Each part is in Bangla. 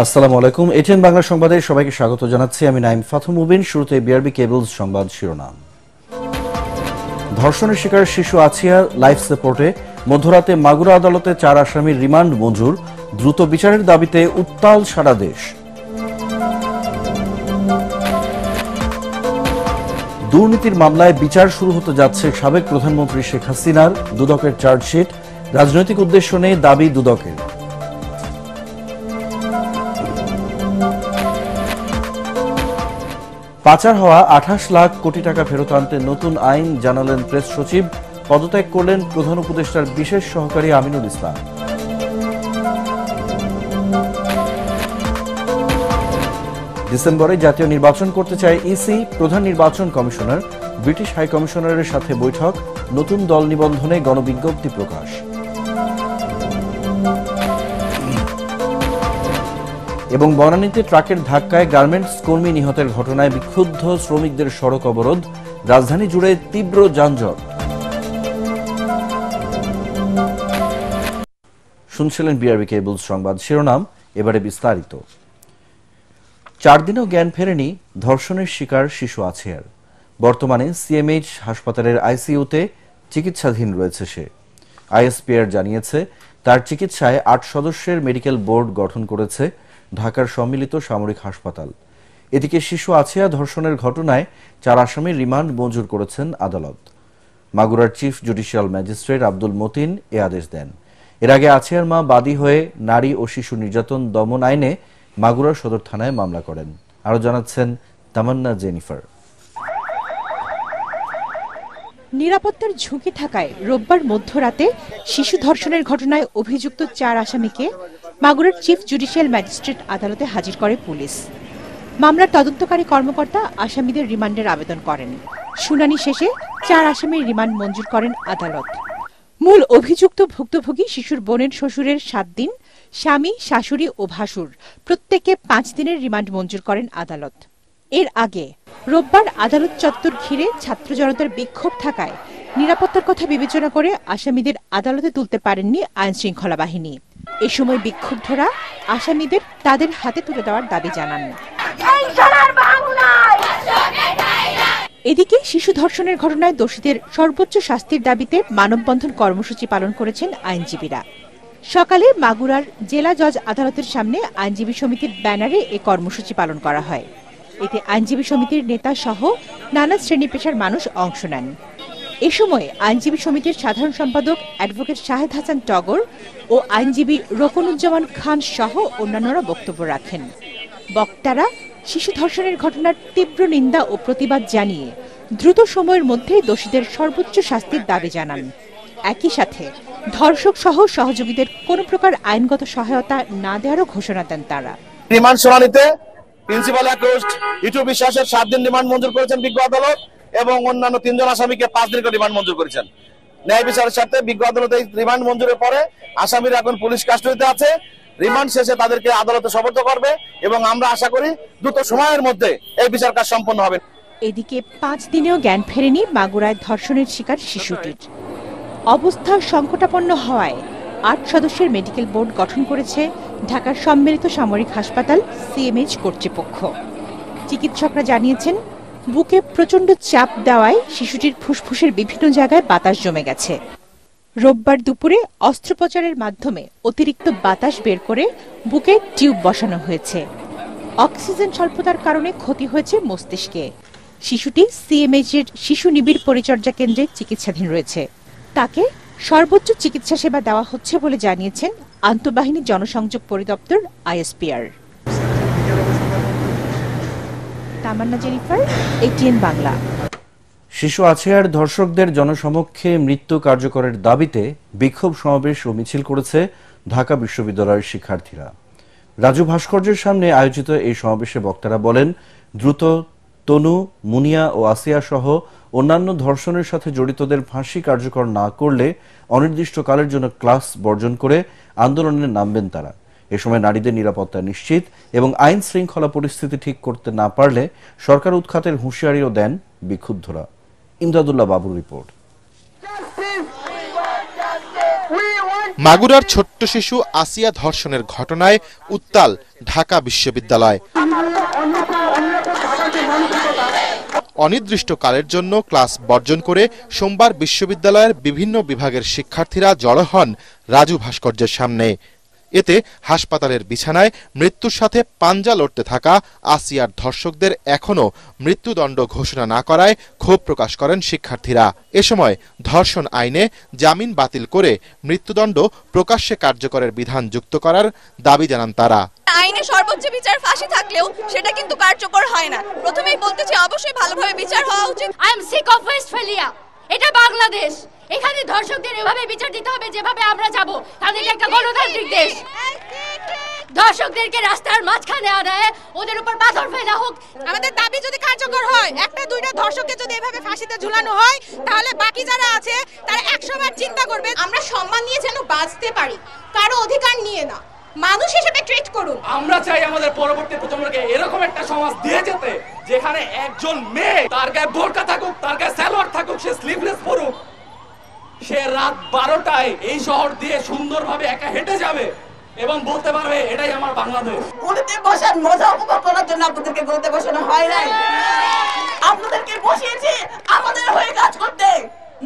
আসসালামু আলাইকুম। এটিএন বাংলা সংবাদে সবাইকে স্বাগত জানাচ্ছি। আমি নাইম ফাথু মুবিন। শুরুতে বিআরবি কেবলস সংবাদ শিরোনাম। ধর্ষণের শিকার শিশু আছিয়া লাইফ সাপোর্টে, মধ্যরাতে মাগুরা আদালতে 4 আসামির রিমান্ড মঞ্জুর, দ্রুত বিচারের দাবিতে উত্তাল সারা দেশ। দুর্নীতির মামলায় বিচার শুরু হতে যাচ্ছে সাবেক প্রধানমন্ত্রী শেখ হাসিনার, দুদকের চার্জশিট, রাজনৈতিক উদ্দেশ্য নেই দাবি দুদকের। পাচার হওয়া 28 লাখ কোটি টাকা ফেরত আনতে নতুন আইন জানালেন প্রেস সচিব, পদত্যাগ করলেন প্রধান উপদেষ্টার বিশেষ সহকারী আমিনুল ইসলাম। ডিসেম্বরে জাতীয় নির্বাচন করতে চায় ইসি, প্রধান নির্বাচন কমিশনার, ব্রিটিশ হাই কমিশনারের সাথে বৈঠক, নতুন দল নিবন্ধনে গণবিজ্ঞপ্তি প্রকাশ। এবং বনানীতে ট্রাকের ধাক্কায় গার্মেন্টস কর্মী নিহতের ঘটনায় বিক্ষুব্ধ শ্রমিকদের সড়ক অবরোধ, রাজধানী জুড়ে তীব্র যানজট। শুনছিলেন বিআরবি কেবলস সংবাদ শিরোনাম, এবারে বিস্তারিত। 4 দিনেও জ্ঞান ফেরেনি ধর্ষণের শিকার শিশু আছিয়ার। বর্তমানে সিএমএইচ হাসপাতালের আইসিইউতে চিকিৎসাধীন রয়েছে সে। আইএসপিআর জানিয়েছে, তার চিকিৎসায় 8 সদস্যের মেডিকেল বোর্ড গঠন করেছে ঢাকার সম্মিলিত সামরিক হাসপাতাল। এদিকে শিশু আছিয়া ধর্ষণের ঘটনায় 4 আসামির রিমান্ড মঞ্জুর করেছেন আদালত। মাগুরার chief judicial magistrate Abdul Matin এ আদেশ দেন। এর আগে আছিয়ার মা বাদী হয়ে নারী ও শিশু নির্যাতন দমন আইনে মাগুরা সদর থানায় মামলা করেন। আরো জানাচ্ছেন তামান্না জেনিফার। নিরাপত্তার ঝুঁকি থাকায় রোববার মধ্যরাতে শিশু ধর্ষণের ঘটনায় অভিযুক্ত 4 আসামিকে মাগুরার চিফ জুডিশিয়াল ম্যাজিস্ট্রেট আদালতে হাজির করে পুলিশ। মামলার তদন্তকারী কর্মকর্তা আসামিদের রিমান্ডের আবেদন করেন। শুনানি শেষে 4 আসামির রিমান্ড মঞ্জুর করেন আদালত। মূল অভিযুক্ত ভুক্তভোগী শিশুর বোনের শ্বশুরের 7 দিন, স্বামী, শাশুড়ি ও ভাসুর প্রত্যেকে 5 দিনের রিমান্ড মঞ্জুর করেন আদালত। এর আগে রোববার আদালত চত্বর ঘিরে ছাত্র জনতার বিক্ষোভ থাকায় নিরাপত্তার কথা বিবেচনা করে আসামিদের আদালতে তুলতে পারেননি আইনশৃঙ্খলা বাহিনী। এ সময় বিক্ষুব্ধরা আসামিদের তাদের হাতে তুলে দেওয়ার দাবি জানান। এদিকে শিশু ধর্ষণের ঘটনায় দোষীদের সর্বোচ্চ শাস্তির দাবিতে মানববন্ধন কর্মসূচি পালন করেছেন আইনজীবীরা। সকালে মাগুরার জেলা জজ আদালতের সামনে আইনজীবী সমিতির ব্যানারে এ কর্মসূচি পালন করা হয়। এতে আইনজীবী সমিতির নেতা সহ নানা শ্রেণী পেশার মানুষ অংশ নেন। এ সময় আইনজীবী সমিতির সাধারণ সম্পাদক অ্যাডভোকেট শাহেদ হাসান টগর ও আইনজীবী রোকনুজ্জামান খান সহ অন্যান্যরা বক্তব্য রাখেন। বক্তারা শিশু ধর্ষণের ঘটনার তীব্র নিন্দা ও প্রতিবাদ জানিয়ে দ্রুত সময়ের মধ্যে দোষীদের সর্বোচ্চ শাস্তির দাবি জানান। একই সাথে ধর্ষক সহ সহযোগীদের কোনো প্রকার আইনগত সহায়তা না দেওয়ারও ঘোষণা দেন তারা। রিমান্ড শুনানিতে প্রিন্সিপাল অ্যাকিউজড ইটু বিশ্বাসের 7 দিন রিমান্ড মঞ্জুর করেছেন বিজ্ঞ আদালত এবং অন্যান্য 3 জন আসামিকে 5 দিন করে রিমান্ড মঞ্জুর করেছেন। ন্যায় বিচারের সাথে বিজ্ঞ আদালত এই রিমান্ড মঞ্জুরের পরে আসামিরা এখন পুলিশ কাস্টডিতে আছে। রিমান্ড শেষে তাদেরকে আদালতে সোপর্দ করবে এবং আমরা আশা করি দ্রুত সময়ের মধ্যে এই বিচার কাজ সম্পন্ন হবে। এদিকে 5 দিনেও জ্ঞান ফেরেনি মাগুরায় ধর্ষণের শিকার শিশুটির। অবস্থা সংকটাপন্ন হওয়ায় 8 সদস্যের মেডিকেল বোর্ড গঠন করেছে ঢাকার সম্মিলিত সামরিক হাসপাতাল সিএমএইচ কর্তৃপক্ষ। চিকিৎসকরা জানিয়েছেন, বুকে প্রচণ্ড চাপ দেওয়ায় শিশুটির ফুসফুসের বিভিন্ন জায়গায় বাতাস জমে গেছে। রোববার দুপুরে অস্ত্রোপচারের মাধ্যমে অতিরিক্ত বাতাস বের করে বুকে টিউব বসানো হয়েছে। অক্সিজেন স্বল্পতার কারণে ক্ষতি হয়েছে মস্তিষ্কে। শিশুটি সিএমএইচের শিশু নিবিড় পরিচর্যা কেন্দ্রে চিকিৎসাধীন রয়েছে। তাকে সর্বোচ্চ চিকিৎসা সেবা দেওয়া হচ্ছে বলে জানিয়েছেন আন্তঃবাহিনী জনসংযোগ পরিদপ্তর আইএসপিআর। তামান্না জেনিফার, এটিএন বাংলা। শিশু আছিয়ার ধর্ষকদের জনসমক্ষে মৃত্যু কার্যকরের দাবিতে বিক্ষোভ সমাবেশ ও মিছিল করেছে ঢাকা বিশ্ববিদ্যালয়ের শিক্ষার্থীরা। রাজু ভাস্কর্যের সামনে আয়োজিত এই সমাবেশে বক্তারা বলেন, দ্রুত তনু, মুনিয়া ও আসিয়া সহ অন্যান্য ধর্ষণের সাথে জড়িতদের ফাঁসি কার্যকর না করলে অনির্দিষ্টকালের জন্য ক্লাস বর্জন করে আন্দোলনে নামবেন তারা। এ সময় নারীদের নিরাপত্তা নিশ্চিত এবং আইন শৃঙ্খলা পরিস্থিতি ঠিক করতে না পারলে সরকার উৎখাতের হুঁশিয়ারিও দেন বিক্ষুব্ধরা। ইমদাদুল্লাহ বাবুর রিপোর্ট। মাগুরার ছোট্ট শিশু আসিয়া ধর্ষণের ঘটনায় উত্তাল ঢাকা বিশ্ববিদ্যালয়। অনির্দিষ্টকালের জন্য ক্লাস বর্জন করে সোমবার বিশ্ববিদ্যালয়ের বিভিন্ন বিভাগের শিক্ষার্থীরা জড়ো হন রাজু ভাস্কর্যের সামনে। এতে হাসপাতালের বিছানায় মৃত্যুর সাথে পাঞ্জা লড়তে থাকা আসিয়ার ধর্ষকদের এখনও মৃত্যুদণ্ড ঘোষণা না করায় ক্ষোভ প্রকাশ করেন শিক্ষার্থীরা। এ সময় ধর্ষণ আইনে জামিন বাতিল করে মৃত্যুদণ্ড প্রকাশ্যে কার্যকরের বিধান যুক্ত করার দাবি জানান তারা। আইনে সর্বোচ্চ বিচার ফাঁসি থাকলেও সেটা কিন্তু কার্যকর হয় না। প্রথমেই বলতে চাই, অবশ্যই ভালোভাবে বিচার হওয়া উচিত। I am sick of Westphalia. এটা বাংলাদেশ, এখানে ধর্ষকদের এভাবে বিচার দিতে হবে যেভাবে আমরা যাব। কারণ এটা একটা গণতান্ত্রিক দেশ। ধর্ষকদেরকে রাস্তার মাঝখানে আনায় ওদের উপর পাথর ফেলা হোক। আমাদের দাবি যদি কার্যকর হয়, একটা দুইটা ধর্ষককে যদি এভাবে ফাঁসিতে ঝুলানো হয়, তাহলে বাকি যারা আছে তারা 100 বার চিন্তা করবে। আমরা সম্মান নিয়ে যেন বাঁচতে পারি, কারো অধিকার নিয়ে না, মানুষ হিসেবে ট্রিট করুন। আমরা চাই আমাদের পরবর্তী প্রজন্মকে এরকম একটা সমাজ দিয়ে যেতে, যেখানে একজন মেয়ে তার গায়ে বোরকা থাকুক, তার গায়ে সালোয়ার থাকুক, সে স্লিভলেস পরুক, সে রাত 12টায় এই শহর দিয়ে সুন্দরভাবে একা হেঁটে যাবে এবং বলতে পারবে এটাই আমার বাংলাদেশ। গলিতে বসার মজা উপভোগ করার জন্য আপনাদেরকে গলিতে বসানো হয় নাই। আপনাদেরকে বসিয়েছি আমাদের হয়ে কাজ করতে,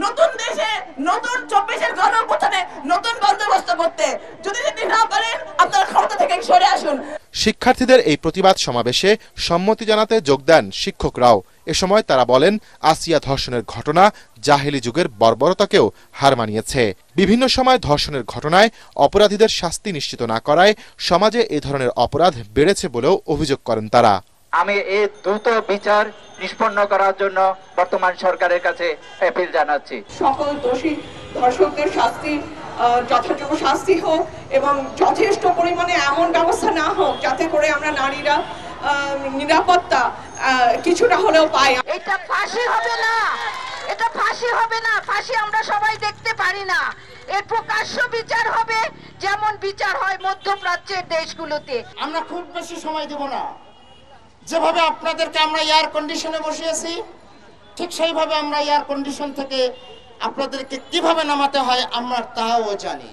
নতুন দেশে নতুন 24-এর গণঅভ্যুত্থানে নতুন বন্দোবস্ত করতে। যদি না পারেন আপনারা ক্ষমতা থেকে সরে আসুন। শিক্ষার্থীদের এই প্রতিবাদ সমাবেশে সম্মতি জানাতে যোগ দেন শিক্ষকরাও। এ সময় তারা বলেন, আসিয়া ধর্ষণের ঘটনা জাহেলি যুগের বর্বরতাকেও হার মানিয়েছে। বিভিন্ন সময় ধর্ষণের ঘটনায় অপরাধীদের শাস্তি নিশ্চিত না করায় সমাজে এ ধরনের অপরাধ বেড়েছে বলেও অভিযোগ করেন তারা। আমি এই দ্রুত বিচার নিষ্পন্ন করার জন্য বর্তমান সরকারের কাছে আপিল জানাচ্ছি। সকল দোষী ধর্ষকদের শাস্তি যথাযথ শাস্তি হোক এবং যথেষ্ট পরিমাণে এমন ব্যবস্থা না হোক যাতে করে আমরা নারীরা নিরাপত্তা কিছুটা হলেও পাই। এটা ফাঁসি হবে না, এটা ফাঁসি হবে না। ফাঁসি আমরা সবাই দেখতে পারি না। এর প্রকাশ্য বিচার হবে, যেমন বিচার হয় মধ্যপ্রাচ্যের দেশগুলোতে। আমরা খুব বেশি সময় দেব না। যেভাবে আপনাদেরকে আমরা এয়ার কন্ডিশনে বসিয়েছি, ঠিক সেইভাবে আমরা এয়ার কন্ডিশন থেকে আপনাদেরকে কিভাবে নামাতে হয় আমরা তাও জানি।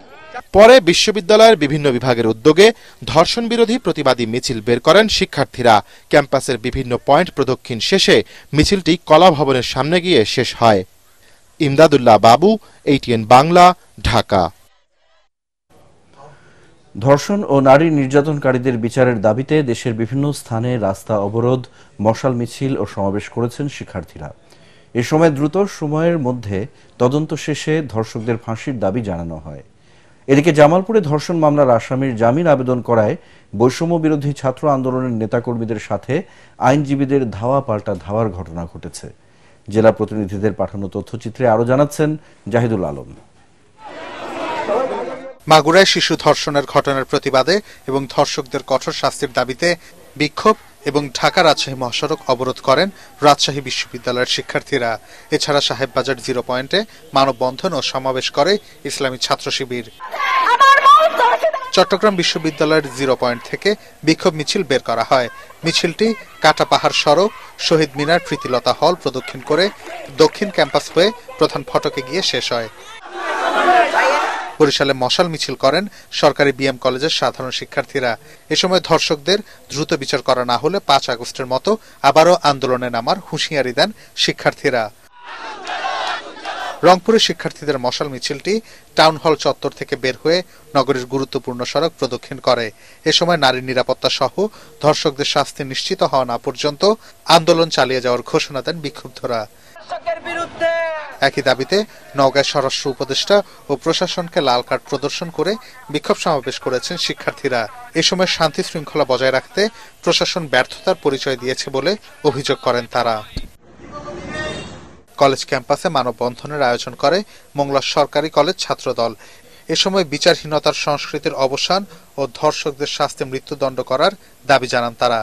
পরে বিশ্ববিদ্যালয়ের বিভিন্ন বিভাগের উদ্যোগে ধর্ষণ বিরোধী প্রতিবাদী মিছিল বের করেন শিক্ষার্থীরা। ক্যাম্পাসের বিভিন্ন পয়েন্ট প্রদক্ষিণ শেষে মিছিলটি কলা ভবনের সামনে গিয়ে শেষ হয়। ইমদাদুল্লাহ বাবু, ATN বাংলা, ঢাকা। ধর্ষণ ও নারী নির্যাতনকারীদের বিচারের দাবিতে দেশের বিভিন্ন স্থানে রাস্তা অবরোধ, মশাল মিছিল ও সমাবেশ করেছেন শিক্ষার্থীরা। এ সময় দ্রুত সময়ের মধ্যে তদন্ত শেষে ধর্ষকদের ফাঁসির দাবি জানানো হয়। এদিকে জামালপুরে ধর্ষণ মামলার আসামির জামিন আবেদন করায় বৈষম্য বিরোধী ছাত্র আন্দোলনের নেতাকর্মীদের সাথে আইনজীবীদের ধাওয়া পাল্টা ধাওয়ার ঘটনা ঘটেছে। জেলা প্রতিনিধিদের পাঠানো তথ্যচিত্রে আরও জানাচ্ছেন জাহিদুল আলম। মাগুরায় শিশু ধর্ষণের ঘটনার প্রতিবাদে এবং ধর্ষকদের কঠোর শাস্তির দাবিতে বিক্ষোভ এবং ঢাকা রাজশাহী মহাসড়ক অবরোধ করেন রাজশাহী বিশ্ববিদ্যালয়ের শিক্ষার্থীরা। এছাড়া সাহেববাজার 0 পয়েন্টে মানববন্ধন ও সমাবেশ করে ইসলামী ছাত্র শিবির। চট্টগ্রাম বিশ্ববিদ্যালয়ের 0 পয়েন্ট থেকে বিক্ষোভ মিছিল বের করা হয়। মিছিলটি কাটা পাহাড় সড়ক, শহীদ মিনার, প্রীতিলতা হল প্রদক্ষিণ করে দক্ষিণ ক্যাম্পাস হয়ে প্রধান ফটকে গিয়ে শেষ হয়। বরিশালে মশাল মিছিল করেন সরকারি BM কলেজের সাধারণ শিক্ষার্থীরা। এ সময় ধর্ষকদের দ্রুত বিচার করা না হলে 5 আগস্টের মতো আবারও আন্দোলনে নামার হুঁশিয়ারি দেন শিক্ষার্থীরা। রংপুরের শিক্ষার্থীদের মশাল মিছিলটি টাউন হল চত্বর থেকে বের হয়ে নগরীর গুরুত্বপূর্ণ সড়ক প্রদক্ষিণ করে। এ সময় নারীর নিরাপত্তা সহ ধর্ষকদের শাস্তি নিশ্চিত হওয়া না পর্যন্ত আন্দোলন চালিয়ে যাওয়ার ঘোষণা দেন বিক্ষুব্ধরা। একই দাবিতে নওগাঁয় স্বরাষ্ট্র উপদেষ্টা ও প্রশাসনকে লাল কার্ড প্রদর্শন করে বিক্ষোভ সমাবেশ করেছেন শিক্ষার্থীরা। এ সময় শান্তি শৃঙ্খলা বজায় রাখতে প্রশাসন ব্যর্থতার পরিচয় দিয়েছে বলে অভিযোগ করেন তারা। কলেজ ক্যাম্পাসে মানববন্ধনের আয়োজন করে মোংলা সরকারি কলেজ ছাত্রদল। এ সময় বিচারহীনতার সংস্কৃতির অবসান ও ধর্ষকদের শাস্তি মৃত্যুদণ্ড করার দাবি জানান তারা।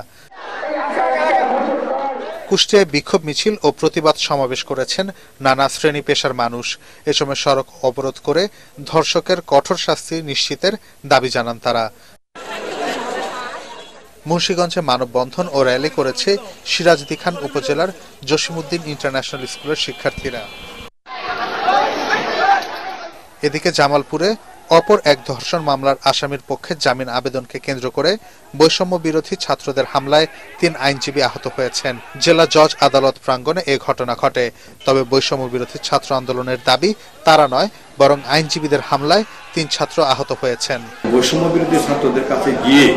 কুষ্টিয়ায় বিক্ষোভ মিছিল ও প্রতিবাদ সমাবেশ করেছেন নানা শ্রেণী পেশার মানুষ। এ সময় সড়ক অবরোধ করে ধর্ষকের কঠোর শাস্তি নিশ্চিতের দাবি জানান তারা। মুন্সিগঞ্জে মানববন্ধন ও র্যালি করেছে সিরাজদি খান উপজেলার জসিমউদ্দিন ইন্টারন্যাশনাল স্কুলের শিক্ষার্থীরা। এদিকে জামালপুরে অপর এক ধর্ষণ মামলার আসামির পক্ষে জামিন আবেদনকে কেন্দ্র করে বৈষম্য বিরোধী ছাত্রদের হামলায় ৩ আইনজীবী আহত হয়েছেন। জেলা জজ আদালত প্রাঙ্গণে এ ঘটনা ঘটে। তবে বৈষম্য বিরোধী ছাত্র আন্দোলনের দাবি তারা নয়, বরং আইনজীবীদের হামলায় ৩ ছাত্র আহত হয়েছেন। বৈষম্য বিরোধী ছাত্রদের কাছে গিয়ে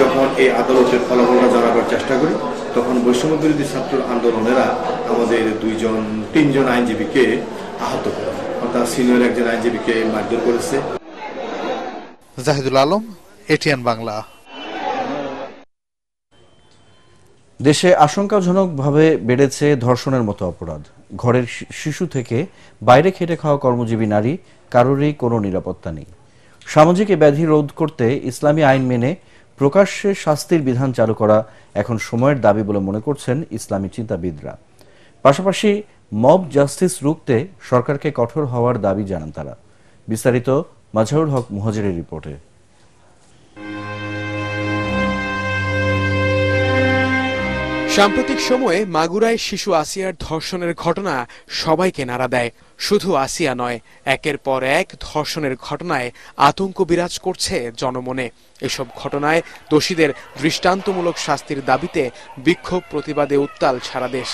যখন এই আদালতের ফলাফলটা জানাবার চেষ্টা করি, তখন বৈষম্য বিরোধী ছাত্র আন্দোলনেরা আমাদের 3জন আইনজীবীকে আহত করে, অর্থাৎ সিনিয়র একজন আইনজীবীকে মারধর করেছে। জাহিদুল আলম, এটিএন বাংলা। দেশে আশঙ্কাজনকভাবে বেড়েছে ধর্ষণের মতো অপরাধ। ঘরের শিশু থেকে বাইরে খেটে খাওয়া কর্মজীবী নারী, কারোরই কোনো নিরাপত্তা নেই। সামাজিক এ ব্যাধি রোধ করতে ইসলামী আইন মেনে প্রকাশ্যে শাস্তির বিধান চালু করা এখন সময়ের দাবি বলে মনে করছেন ইসলামী চিন্তাবিদরা। পাশাপাশি মব জাস্টিস রুখতে সরকারকে কঠোর হওয়ার দাবি জানান তারা। বিস্তারিত মাজহারুল হক মুহাজিরের রিপোর্টে। সাম্প্রতিক সময়ে মাগুরায় শিশু আসিয়ার ধর্ষণের ঘটনা সবাইকে নাড়া দেয়। শুধু আসিয়া নয়, একের পর এক ধর্ষণের ঘটনায় আতঙ্ক বিরাজ করছে জনমনে। এসব ঘটনায় দোষীদের দৃষ্টান্তমূলক শাস্তির দাবিতে বিক্ষোভ প্রতিবাদে উত্তাল সারা দেশ।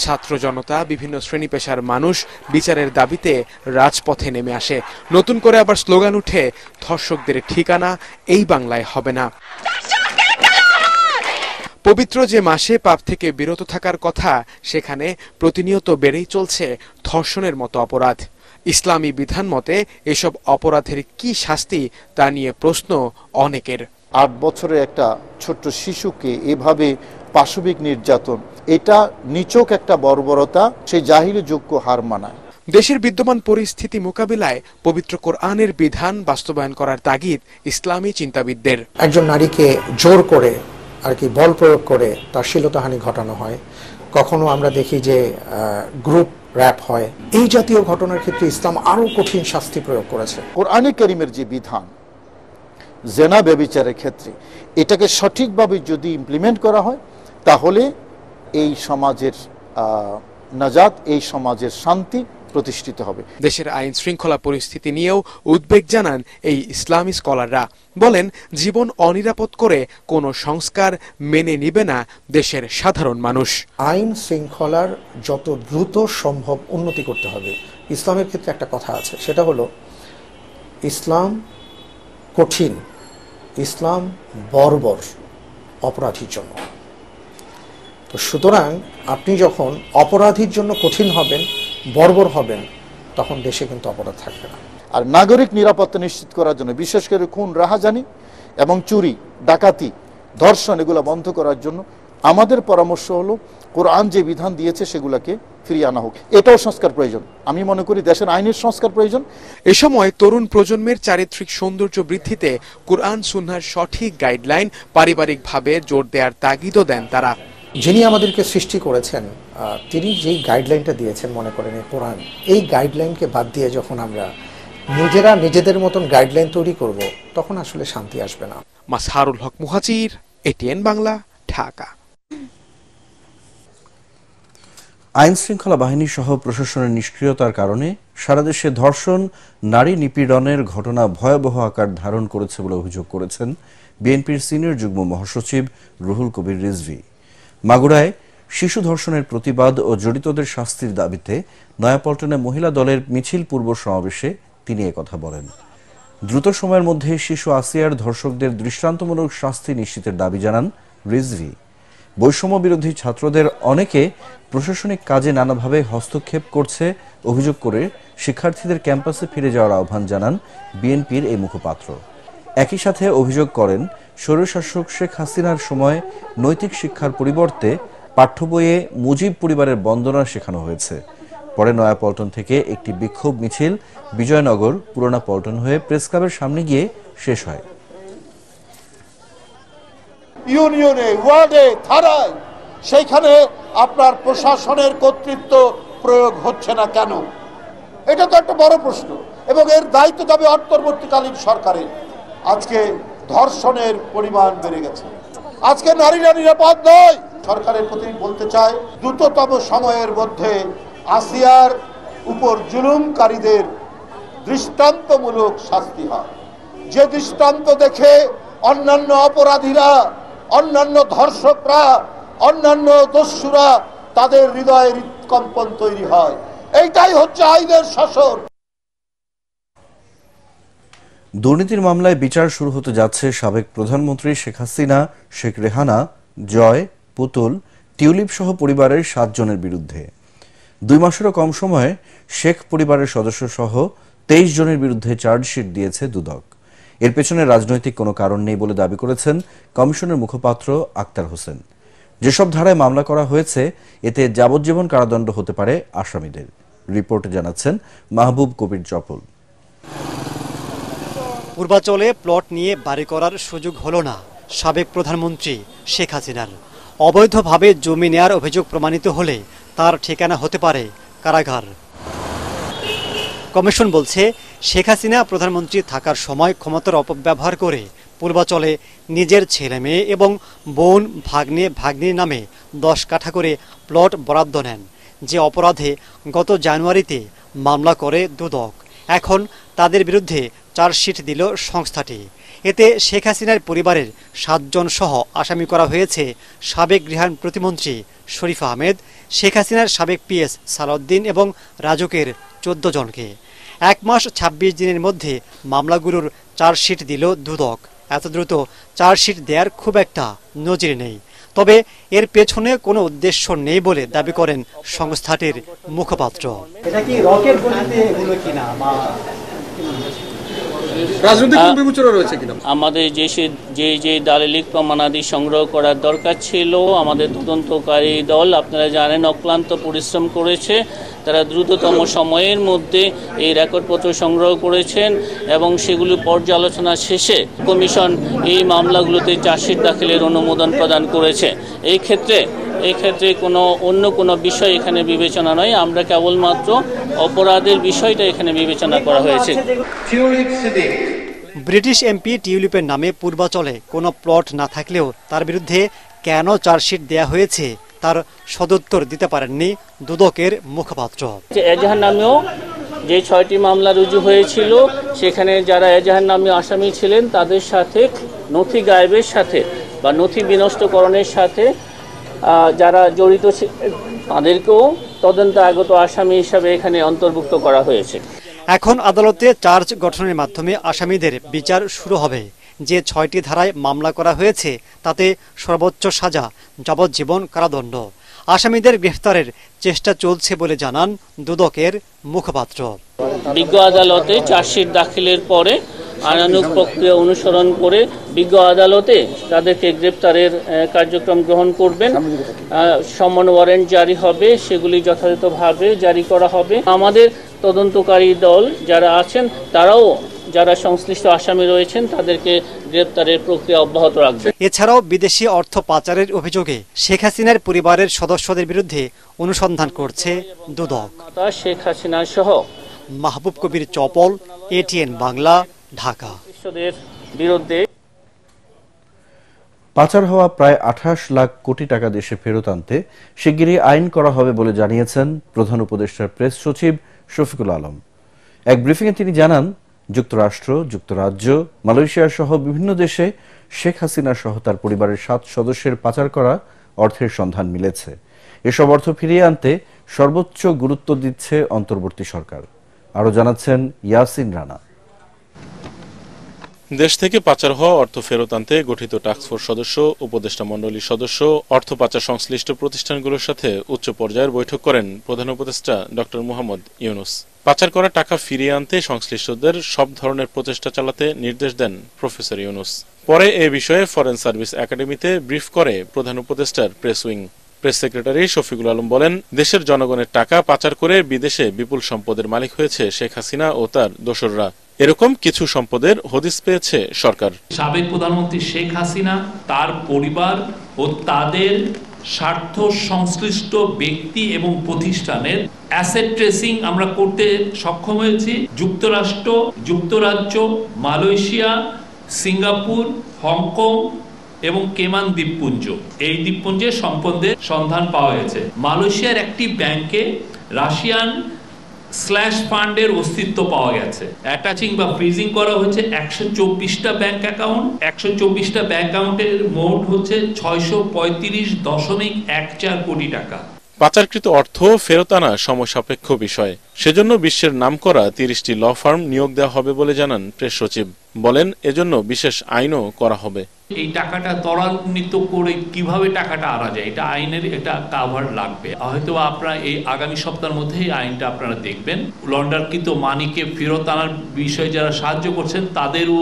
ছাত্র জনতা, বিভিন্ন শ্রেণী পেশার মানুষ বিচারের দাবিতে রাজপথে নেমে আসে। নতুন করে আবার স্লোগান উঠে, ধর্ষকদের ঠিকানা এই বাংলায় হবে না। পবিত্র যে মাসে পাপ থেকে বিরত থাকার কথা, সেখানে প্রতিনিয়ত বেড়েই চলছে ধর্ষণের মতো অপরাধ। ইসলামী বিধান মতে এসব অপরাধের কি শাস্তি তা নিয়ে প্রশ্ন অনেকের। 8 বছরের একটা ছোট্ট শিশুকে এভাবে পাশবিক নির্যাতন, এটা নিছক একটা বর্বরতা, সেই জাহিলি যোগ্য হার মানায়। দেশের বিদ্যমান পরিস্থিতি মোকাবিলায় পবিত্র কোরআনের বিধান বাস্তবায়ন করার তাগিদ ইসলামী চিন্তাবিদদের। একজন নারীকে জোর করে আর কি বল প্রয়োগ করে তার শ্লীলতাহানি ঘটানো হয়, কখনো আমরা দেখি যে গ্রুপ র‍্যাপ হয়। এই জাতীয় ঘটনার ক্ষেত্রে ইসলাম আরো কঠিন শাস্তি প্রয়োগ করেছে। কোরআনে কারীমের যে বিধান জেনা ব্যভিচারের ক্ষেত্রে, এটাকে সঠিকভাবে যদি ইমপ্লিমেন্ট করা হয়, তাহলে এই সমাজের নাজাত, এই সমাজের শান্তি প্রতিষ্ঠিত হবে। দেশের আইন শৃঙ্খলা পরিস্থিতি নিয়েও উদ্বেগ জানান এই ইসলামী স্কলাররা। বলেন, জীবন অনিরাপদ করে কোনো সংস্কার মেনে নিবে না দেশের সাধারণ মানুষ। আইন শৃঙ্খলার যত দ্রুত সম্ভব উন্নতি করতে হবে। ইসলামের ক্ষেত্রে একটা কথা আছে, সেটা হলো ইসলাম কঠিন, ইসলাম বর্বর অপরাধীর জন্য। তো সুতরাং আপনি যখন অপরাধীর জন্য কঠিন হবেন, বর্বর হবেন, তখন দেশে কিন্তু অপরাধ থাকবে না। আর নাগরিক নিরাপত্তা নিশ্চিত করার জন্য, বিশেষ করে খুন, রাহাজানি এবং চুরি, ডাকাতি, ধর্ষণ এগুলো বন্ধ করার জন্য আমাদের পরামর্শ হলো কোরআন যে বিধান দিয়েছে সেগুলোকে ফিরিয়ে আনা হোক। এটাও সংস্কার প্রয়োজন। আমি মনে করি দেশের আইনের সংস্কার প্রয়োজন। এ সময় তরুণ প্রজন্মের চারিত্রিক সৌন্দর্য বৃদ্ধিতে কোরআন সুন্নাহর সঠিক গাইডলাইন পারিবারিকভাবে জোর দেওয়ার তাগিদও দেন তারা। যিনি আমাদেরকে সৃষ্টি করেছেন, তিনি যেই গাইডলাইনটা দিয়েছেন, মনে করেন এই কোরআন, এই গাইডলাইনকে বাদ দিয়ে যখন আমরা নিজেরা নিজেদের মতন গাইডলাইন তৈরি করব, তখন আসলে শান্তি আসবে না। মাজহারুল হক মুহাজির, এটিএন বাংলা, ঢাকা। আইন শৃঙ্খলা বাহিনী সহ প্রশাসনের নিষ্ক্রিয়তার কারণে সারা দেশে ধর্ষণ, নারী নিপীড়নের ঘটনা ভয়াবহ আকার ধারণ করেছে বলে অভিযোগ করেছেন বিএনপির সিনিয়র যুগ্ম মহাসচিব রুহুল কবির রিজভী। মাগুরায় শিশু ধর্ষণের প্রতিবাদ ও জড়িতদের শাস্তির দাবিতে নয়াপল্টনে মহিলা দলের মিছিল পূর্ব সমাবেশে তিনি একথা বলেন। দ্রুত সময়ের মধ্যে শিশু আসিয়ার ধর্ষকদের দৃষ্টান্তমূলক শাস্তি নিশ্চিতের দাবি জানান রিজভী। বৈষম্য বিরোধী ছাত্রদের অনেকে প্রশাসনিক কাজে নানাভাবে হস্তক্ষেপ করছে অভিযোগ করে শিক্ষার্থীদের ক্যাম্পাসে ফিরে যাওয়ার আহ্বান জানান বিএনপির এই মুখপাত্র। একই সাথে অভিযোগ করেন, স্বৈরশাসক শেখ হাসিনার সময় নৈতিক শিক্ষার পরিবর্তে পাঠ্য বইয়ে মুজিব পরিবারের বন্দনা শেখানো হয়েছে। পরে নয়াপল্টন থেকে একটি বিক্ষোভ মিছিল বিজয়নগর, পুরোনা পল্টন হয়ে প্রেসক্লাবের সামনে গিয়ে শেষ হয়। ইউনিয়নে, ওয়ার্ডে, থানায়, সেইখানে আপনার প্রশাসনের কর্তৃত্ব প্রয়োগ হচ্ছে না কেন? এটা তো একটা বড় প্রশ্ন, এবং এর দায়িত্ব যাবে অন্তর্বর্তীকালীন সরকারের। আজকে ধর্ষণের পরিমাণ বেড়ে গেছে, আজকে নারীরা নিরাপদ নয়। সরকারের প্রতি বলতে চাই, দ্রুততম সময়ের মধ্যে আসিয়ার উপর জুলুমকারীদের দৃষ্টান্তমূলক শাস্তি হয়, যে দৃষ্টান্ত দেখে অন্যান্য অপরাধীরা, অন্যান্য ধর্ষকরা, অন্যান্য দস্যুরা তাদের হৃদয়ে হৃৎকম্পন তৈরি হয়। এইটাই হচ্ছে আইনের শাসন। দুর্নীতির মামলায় বিচার শুরু হতে যাচ্ছে সাবেক প্রধানমন্ত্রী শেখ হাসিনা, শেখ রেহানা, জয়, পুতুল, টিউলিপ সহ পরিবারের 7 জনের বিরুদ্ধে। 2 মাসেরও কম সময়ে শেখ পরিবারের সদস্য সহ 23 জনের বিরুদ্ধে চার্জশিট দিয়েছে দুদক। এর পেছনে রাজনৈতিক কোনো কারণ নেই বলে দাবি করেছেন কমিশনের মুখপাত্র আক্তার হোসেন। যেসব ধারায় মামলা করা হয়েছে এতে যাবজ্জীবন কারাদণ্ড হতে পারে আসামিদের। রিপোর্টে জানাচ্ছেন মাহবুব কবির চপল। পূর্বাচলে প্লট নিয়ে বাড়ি করার সুযোগ হলো না সাবেক প্রধানমন্ত্রী শেখ হাসিনার। অবৈধভাবে জমি নেয়ার অভিযোগ প্রমাণিত হলে তার ঠিকানা হতে পারে কারাগার। কমিশন বলছে শেখ হাসিনা প্রধানমন্ত্রী থাকার সময় ক্ষমতার অপব্যবহার করে পূর্বাচলে নিজের ছেলে মেয়ে এবং বোন, ভাগ্নে, ভাগ্নির নামে 10 কাঠা করে প্লট বরাদ্দ নেন, যে অপরাধে গত জানুয়ারিতে মামলা করে দুদক। এখন তাদের বিরুদ্ধে চার্জশিট দিল সংস্থাটি। এতে শেখ হাসিনার পরিবারের 7 জন সহ আসামি করা হয়েছে সাবেক গৃহায়ণ প্রতিমন্ত্রী শরীফ আহমেদ, শেখ হাসিনার সাবেক পিএস সালাউদ্দিন এবং রাজুকের 14 জনকে। 1 মাস 26 দিনের মধ্যে মামলাগুলোর চার্জশিট দিল দুদক। এত দ্রুত চার্জশিট দেওয়ার খুব একটা নজির নেই, তবে এর পেছনে কোনো উদ্দেশ্য নেই বলে দাবি করেন সংস্থাটির মুখপাত্র। এটা কি রকেট গতিতে এগুলো কিনা বা রাজনৈতিক বিবেচনা রয়েছে কিনা? আমাদের যে দালিলিক প্রমাণাদি সংগ্রহ করার দরকার ছিল, আমাদের তদন্তকারী দল আপনারা জানেন অক্লান্ত পরিশ্রম করেছে। তারা দ্রুততম সময়ের মধ্যে এই রেকর্ডপত্র সংগ্রহ করেছেন এবং সেগুলি পর্যালোচনা শেষে কমিশন এই মামলাগুলোতে চার্জশিট দাখিলের অনুমোদন প্রদান করেছে। এই ক্ষেত্রে অন্য কোনো বিষয় এখানে বিবেচনা নয়, আমরা কেবলমাত্র অপরাধের বিষয়টা এখানে বিবেচনা করা হয়েছে। ব্রিটিশ এমপি টিউলিপের নামে পূর্বাচলে কোনো প্লট না থাকলেও তার বিরুদ্ধে কেন চার্জশিট দেয়া হয়েছে তার সদুত্তর দিতে পারেননি দুদকের মুখপাত্র। এজাহার নামেও যে 6টি মামলা রুজু হয়েছিল, সেখানে যারা এজাহার নামে আসামি ছিলেন তাদের সাথে নথি গায়েবের সাথে বা নথি বিনষ্টকরণের সাথে যারা জড়িত তাদেরকেও তদন্ত আগত আসামি হিসাবে এখানে অন্তর্ভুক্ত করা হয়েছে। এখন আদালতে চার্জ গঠনের মাধ্যমে আসামিদের বিচার শুরু হবে। যে 6টি ধারায় মামলা করা হয়েছে তাতে সর্বোচ্চ সাজা যাবজ্জীবন কারাদণ্ড। আসামিদের গ্রেফতারের চেষ্টা চলছে বলে জানান দুদকের মুখপাত্র। বিজ্ঞ আদালতে চার্জশিট দাখিলের পরে আইনানুগ প্রক্রিয়া অনুসরণ করে বিজ্ঞ আদালতে তাদেরকে গ্রেপ্তারের কার্যক্রম গ্রহণ করবেন। সমন ওয়ারেন্ট জারি হবে, সেগুলি যথাযথভাবে জারি করা হবে। আমাদের তদন্তকারী দল যারা আছেন তারাও যারা সংশ্লিষ্ট আসামি রয়েছেন তাদেরকে গ্রেপ্তারের প্রক্রিয়া অব্যাহত রাখবে। এছাড়াও বিদেশি অর্থ পাচারের অভিযোগে শেখ হাসিনার পরিবারের সদস্যদের বিরুদ্ধে অনুসন্ধান করছে দুদক। শেখ হাসিনা সহ মাহবুব কবির চপল, এটিএন বাংলা, ঢাকা। বিরুদ্ধে পাচার হওয়া প্রায় 28 লাখ কোটি টাকা দেশে ফেরত আনতে শিগগিরই আইন করা হবে বলে জানিয়েছেন প্রধান উপদেষ্টার প্রেস সচিব শফিকুল আলম। এক ব্রিফিংয়ে তিনি জানান, যুক্তরাষ্ট্র, যুক্তরাজ্য, মালয়েশিয়া সহ বিভিন্ন দেশে শেখ হাসিনা সহ তার পরিবারের 7 সদস্যের পাচার করা অর্থের সন্ধান মিলেছে। এসব অর্থ ফিরিয়ে আনতে সর্বোচ্চ গুরুত্ব দিচ্ছে অন্তর্বর্তী সরকার। আরও জানাচ্ছেন ইয়াসিন রানা। দেশ থেকে পাচার হওয়া অর্থ ফেরত আনতে গঠিত টাস্কফোর্স সদস্য, উপদেষ্টা মণ্ডলীর সদস্য, অর্থ পাচার সংশ্লিষ্ট প্রতিষ্ঠানগুলোর সাথে উচ্চ পর্যায়ের বৈঠক করেন প্রধান উপদেষ্টা ডক্টর মোহাম্মদ ইউনূস। পাচার করা টাকা ফিরিয়ে আনতে সংশ্লিষ্টদের সব ধরনের প্রচেষ্টা চালাতে নির্দেশ দেন প্রফেসর ইউনূস। পরে এ বিষয়ে ফরেন সার্ভিস একাডেমিতে ব্রিফ করে প্রধান উপদেষ্টার press wing. Press secretary Shafiqul Alam বলেন, দেশের জনগণের টাকা পাচার করে বিদেশে বিপুল সম্পদের মালিক হয়েছে শেখ হাসিনা ও তার দোসররা। এরকম কিছু সম্পদের হদিস পেয়েছে সরকার। সাবেক প্রধানমন্ত্রী শেখ হাসিনা, তার পরিবার ও তাদের স্বার্থ সংশ্লিষ্ট ব্যক্তি এবং প্রতিষ্ঠানের অ্যাসেট ট্রেসিং আমরা করতে সক্ষম হয়েছি। যুক্তরাষ্ট্র, যুক্তরাজ্য, মালয়েশিয়া, সিঙ্গাপুর, হংকং এবং কেমান দ্বীপপুঞ্জ, এই দ্বীপপুঞ্জের সম্পদের সন্ধান পাওয়া গেছে। মালয়েশিয়ার একটি ব্যাংকে রাশিয়ান স্ল্যাশ ফান্ডের অস্তিত্ব পাওয়া গেছে। অ্যাটাচিং বা ফ্রিজিং করা হয়েছে 124টা ব্যাংক অ্যাকাউন্ট। 124টা ব্যাংক অ্যাকাউন্টের মোট হচ্ছে 635.14 কোটি টাকা। পাচারকৃত অর্থ ফেরত আনা সময় সাপেক্ষ বিষয়, সেজন্য বিশ্বের নামকরা 30টি ল ফার্ম নিয়োগ দেওয়া হবে বলে জানান প্রেস সচিব। বলেন, এজন্য বিশেষ আইনও করা হবে। এই টাকাটা ত্বরান্বিত করে কিভাবে টাকাটা আনা যায়, এটা আইনের এটা কাভার লাগবে। হয়তো আপনারা এই আগামী সপ্তাহের মধ্যে এই আইনটা আপনারা দেখবেন। লন্ডারকৃত মানিকে ফেরত আনার বিষয়ে যারা সাহায্য করছেন তাদেরও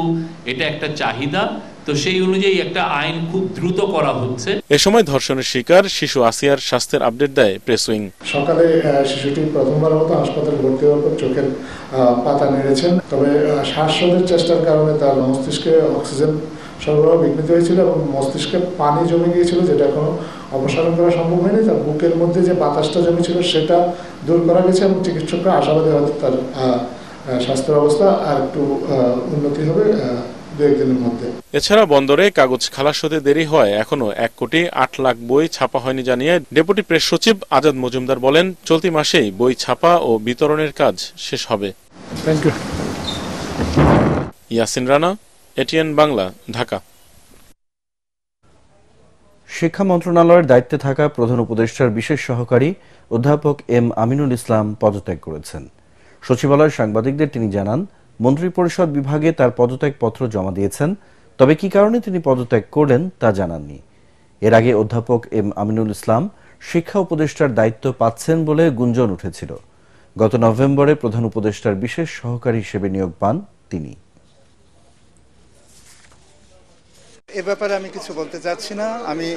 এটা একটা চাহিদা, তো সেই অনুযায়ী একটা আইন খুব দ্রুত করা হচ্ছে। এ সময় ধর্ষণের শিকার শিশু আসিয়ার স্বাস্থ্যের আপডেট দেয় প্রেস উইং। সকালে শিশুটি প্রথমবার মতো হাসপাতালে ভর্তি হওয়ার পর চোখের পাতা নেড়েছেন, তবে শ্বাসরোধের চেষ্টার কারণে তার মস্তিষ্কে অক্সিজেন সরবরাহ বিঘ্নিত হয়েছিল এবং মস্তিষ্কে পানি জমে গিয়েছিল, যেটা এখনো অপসারণ করা সম্ভব হয়নি। তার বুকের মধ্যে যে বাতাসটা জমেছিল সেটা দূর করা গেছে এবং চিকিৎসকরা আশাবাদী হয়তো তার স্বাস্থ্যের অবস্থা আর একটু উন্নতি হবে দুই-একদিনের মধ্যে। এছাড়া বন্দরে কাগজ খালাস হতে দেরি হয় এখনো 1,08,00,000 বই ছাপা হয়নি জানিয়ে ডেপুটি প্রেস সচিব আজাদ মজুমদার বলেন, চলতি মাসেই বই ছাপা ও বিতরণের কাজ শেষ হবে। Thank you. Yasin Rana, ATN Bangla, Dhaka. শিক্ষা মন্ত্রণালয়ের দায়িত্বে থাকা প্রধান উপদেষ্টার বিশেষ সহকারী অধ্যাপক এম আমিনুল ইসলাম পদত্যাগ করেছেন। সচিবালয়ের সাংবাদিকদের তিনি জানান, মন্ত্রিপরিষদ বিভাগে তার পদত্যাগপত্র জমা দিয়েছেন, তবে কি কারণে তিনি পদত্যাগ করলেন তা জানাননি। এর আগে অধ্যাপক এম আমিনুল ইসলাম শিক্ষা উপদেষ্টার দায়িত্ব পাচ্ছেন বলে গুঞ্জন উঠেছিল। গত নভেম্বরে প্রধান উপদেষ্টার বিশেষ সহকারী হিসেবে নিয়োগ পান তিনি। এ ব্যাপারে আমি কিছু বলতে চাচ্ছি না। আমি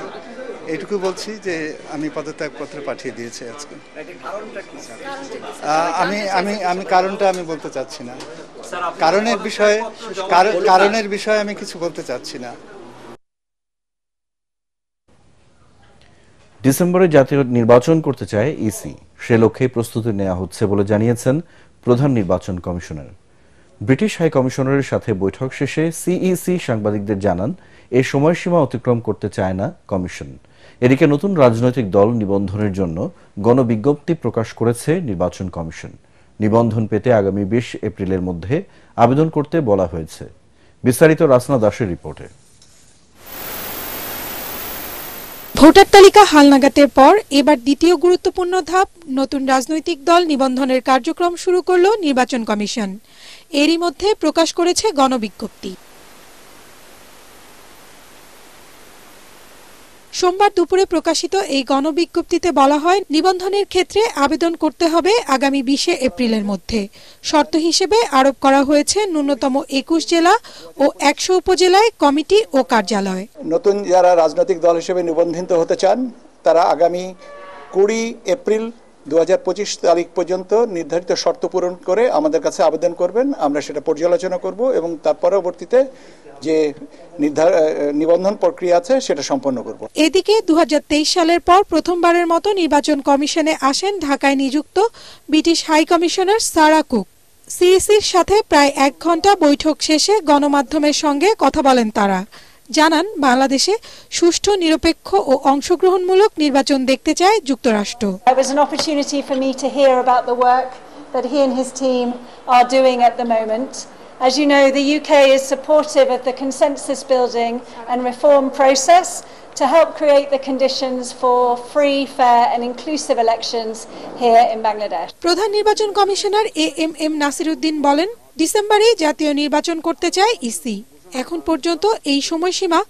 এইটুকু বলছি যে আমি পদত্যাগপত্র পাঠিয়ে দিয়েছি আজকে। আমি কারণটা আমি বলতে চাচ্ছি না। কারণের বিষয়ে আমি কিছু বলতে চাচ্ছি না। ডিসেম্বরে জাতীয় নির্বাচন করতে চায় ইসি, সে লক্ষ্যে প্রস্তুতি নেওয়া হচ্ছে বলে জানিয়েছেন প্রধান নির্বাচন কমিশনার। ব্রিটিশ হাই কমিশনারের সাথে বৈঠক শেষে সিইসি সাংবাদিকদের জানান, এই সময়সীমা অতিক্রম করতে চায় না কমিশন। এদিকে নতুন রাজনৈতিক দল নিবন্ধনের জন্য গণবিজ্ঞপ্তি প্রকাশ করেছে নির্বাচন কমিশন। নিবন্ধন পেতে আগামী 20 এপ্রিলের মধ্যে আবেদন করতে বলা হয়েছে। বিস্তারিত রাসনা দাসের রিপোর্টে। ভোটার তালিকা হালনাগাদের পর এবার দ্বিতীয় গুরুত্বপূর্ণ ধাপ নতুন রাজনৈতিক দল নিবন্ধনের কার্যক্রম শুরু করল নির্বাচন কমিশন। এরই মধ্যে প্রকাশ করেছে গণবিজ্ঞপ্তি। সোমবার দুপুরে প্রকাশিত এই গণবিজ্ঞপ্তিতে বলা হয়, নিবন্ধনের ক্ষেত্রে আবেদন করতে হবে আগামী 20 এপ্রিলের মধ্যে। শর্ত হিসেবে আরোপ করা হয়েছে ন্যূনতম 21 জেলা ও 100 উপজেলায় কমিটি ও কার্যালয়। নতুন যারা রাজনৈতিক দল হিসেবে নিবন্ধিত হতে চান তারা আগামী 20 এপ্রিল 2025 তারিখ পর্যন্ত নির্ধারিত শর্ত পূরণ করে আমাদের কাছে আবেদন করবেন। আমরা সেটা পর্যালোচনা করব এবং তার পরবর্তীতে যে নিবন্ধন প্রক্রিয়া আছে সেটা সম্পন্ন করব। এদিকে 2023 সালের পর প্রথমবারের মতো নির্বাচন কমিশনে আসেন ঢাকায় নিযুক্ত British high commissioner Sarah Cook. সিইসির সাথে প্রায় 1 ঘন্টা বৈঠক শেষে গণমাধ্যমের সঙ্গে কথা বলেন তারা। জানান, বাংলাদেশে সুষ্ঠু, নিরপেক্ষ ও অংশগ্রহণমূলক নির্বাচন দেখতে চায় যুক্তরাষ্ট্র। It was an opportunity for me to hear about the work that he and his team are doing at the moment. As you know, the UK is supportive of the consensus building and reform process to help create the conditions for free, fair and inclusive elections here in Bangladesh. প্রধান নির্বাচন কমিশনার এএমএম নাসিরউদ্দিন বলেন, ডিসেম্বরে জাতীয় নির্বাচন করতে চায় ইসি। এখন পর্যন্ত এই সময়সীমা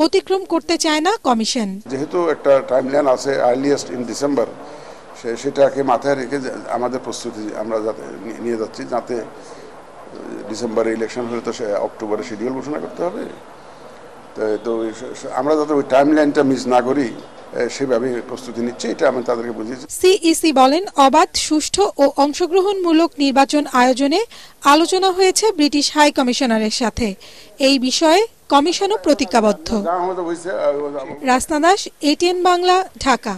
অতিক্রম করতে চায় না কমিশন। যেহেতু একটা টাইমলাইন আছে আর্লিয়েস্ট ইন ডিসেম্বর, সেটাকে মাথায় রেখে আমাদের প্রস্তুতি আমরা যাতে নিয়ে যাচ্ছি, যাতে ডিসেম্বরে ইলেকশন হলে তো সে অক্টোবরে শিডিউল ঘোষণা করতে হবে। তো আমরা যাতে ওই টাইমলাইনটা মিস না করি সেভাবে প্রস্তুতি নিচ্ছে, এটা আমি তাদেরকে বুঝিয়েছি। সিইসি বলেন, অবাধ, সুষ্ঠু ও অংশগ্রহণমূলক নির্বাচন আয়োজনে আলোচনা হয়েছে ব্রিটিশ হাই কমিশনারের সাথে। এই বিষয়ে কমিশনও প্রতিজ্ঞাবদ্ধ। রাসনা দাস, এটিএন বাংলা, ঢাকা।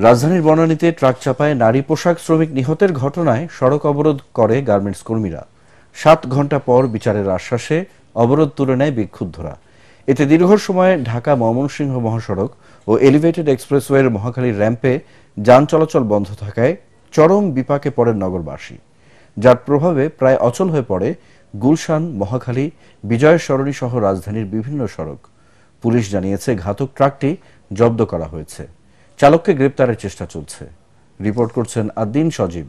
রাজধানীর বনানীতে ট্রাক চাপায় নারী পোশাক শ্রমিক নিহতের ঘটনায় সড়ক অবরোধ করে গার্মেন্টস কর্মীরা। 7 ঘণ্টা পর বিচারের আশ্বাসে অবরোধ তুলে নেয় বিক্ষুব্ধরা। এতে দীর্ঘ সময় ঢাকা ময়মনসিংহ মহাসড়ক ও এলিভেটেড এক্সপ্রেসওয়ের মহাখালী র্যাম্পে যান চলাচল বন্ধ থাকায় চরম বিপাকে পড়েন নগরবাসী, যার প্রভাবে প্রায় অচল হয়ে পড়ে গুলশান, মহাখালী, বিজয় সরণি সহ রাজধানীর বিভিন্ন সড়ক। পুলিশ জানিয়েছে ঘাতক ট্রাকটি জব্দ করা হয়েছে। চালককে গ্রেপ্তারের চেষ্টা চলছে। রিপোর্ট করছেন আদ্দিন সজীব।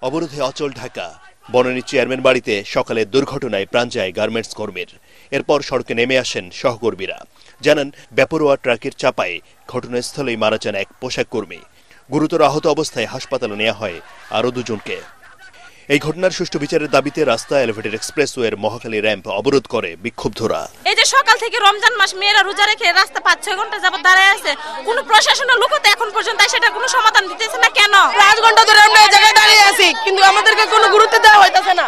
অবরোধে অচল ঢাকা। বনানী চেয়ারম্যান বাড়িতে সকালে দুর্ঘটনায় প্রাণ যায় গার্মেন্টস কর্মীর। এরপর সড়কে নেমে আসেন সহকর্মীরা। জানান, বেপরোয়া ট্রাকের চাপায় ঘটনাস্থলেই মারা যান এক পোশাক কর্মী। গুরুতর আহত অবস্থায় হাসপাতালে নেওয়া হয় আরও দুজনকে। এই ঘটনার সুষ্ঠু বিচারের দাবিতে রাস্তা এলিভেটেড এক্সপ্রেসওয়ের মহাখালী র্যাম্প অবরোধ করে বিক্ষুব্ধরা। এই যে সকাল থেকে রমজান মাস, মেয়েরা রোজা রেখে রাস্তা 5-6 ঘন্টা যাবত দাঁড়ায় আছে, কোনো প্রশাসনের লোক তো এখন পর্যন্ত সেটা কোনো সমাধান দিতেছে না। কেন 5 ঘন্টা ধরে আমরা এই জায়গায় দাঁড়িয়ে আছি, কিন্তু আমাদেরকে কোনো গুরুত্ব দেওয়া হইতাছে না।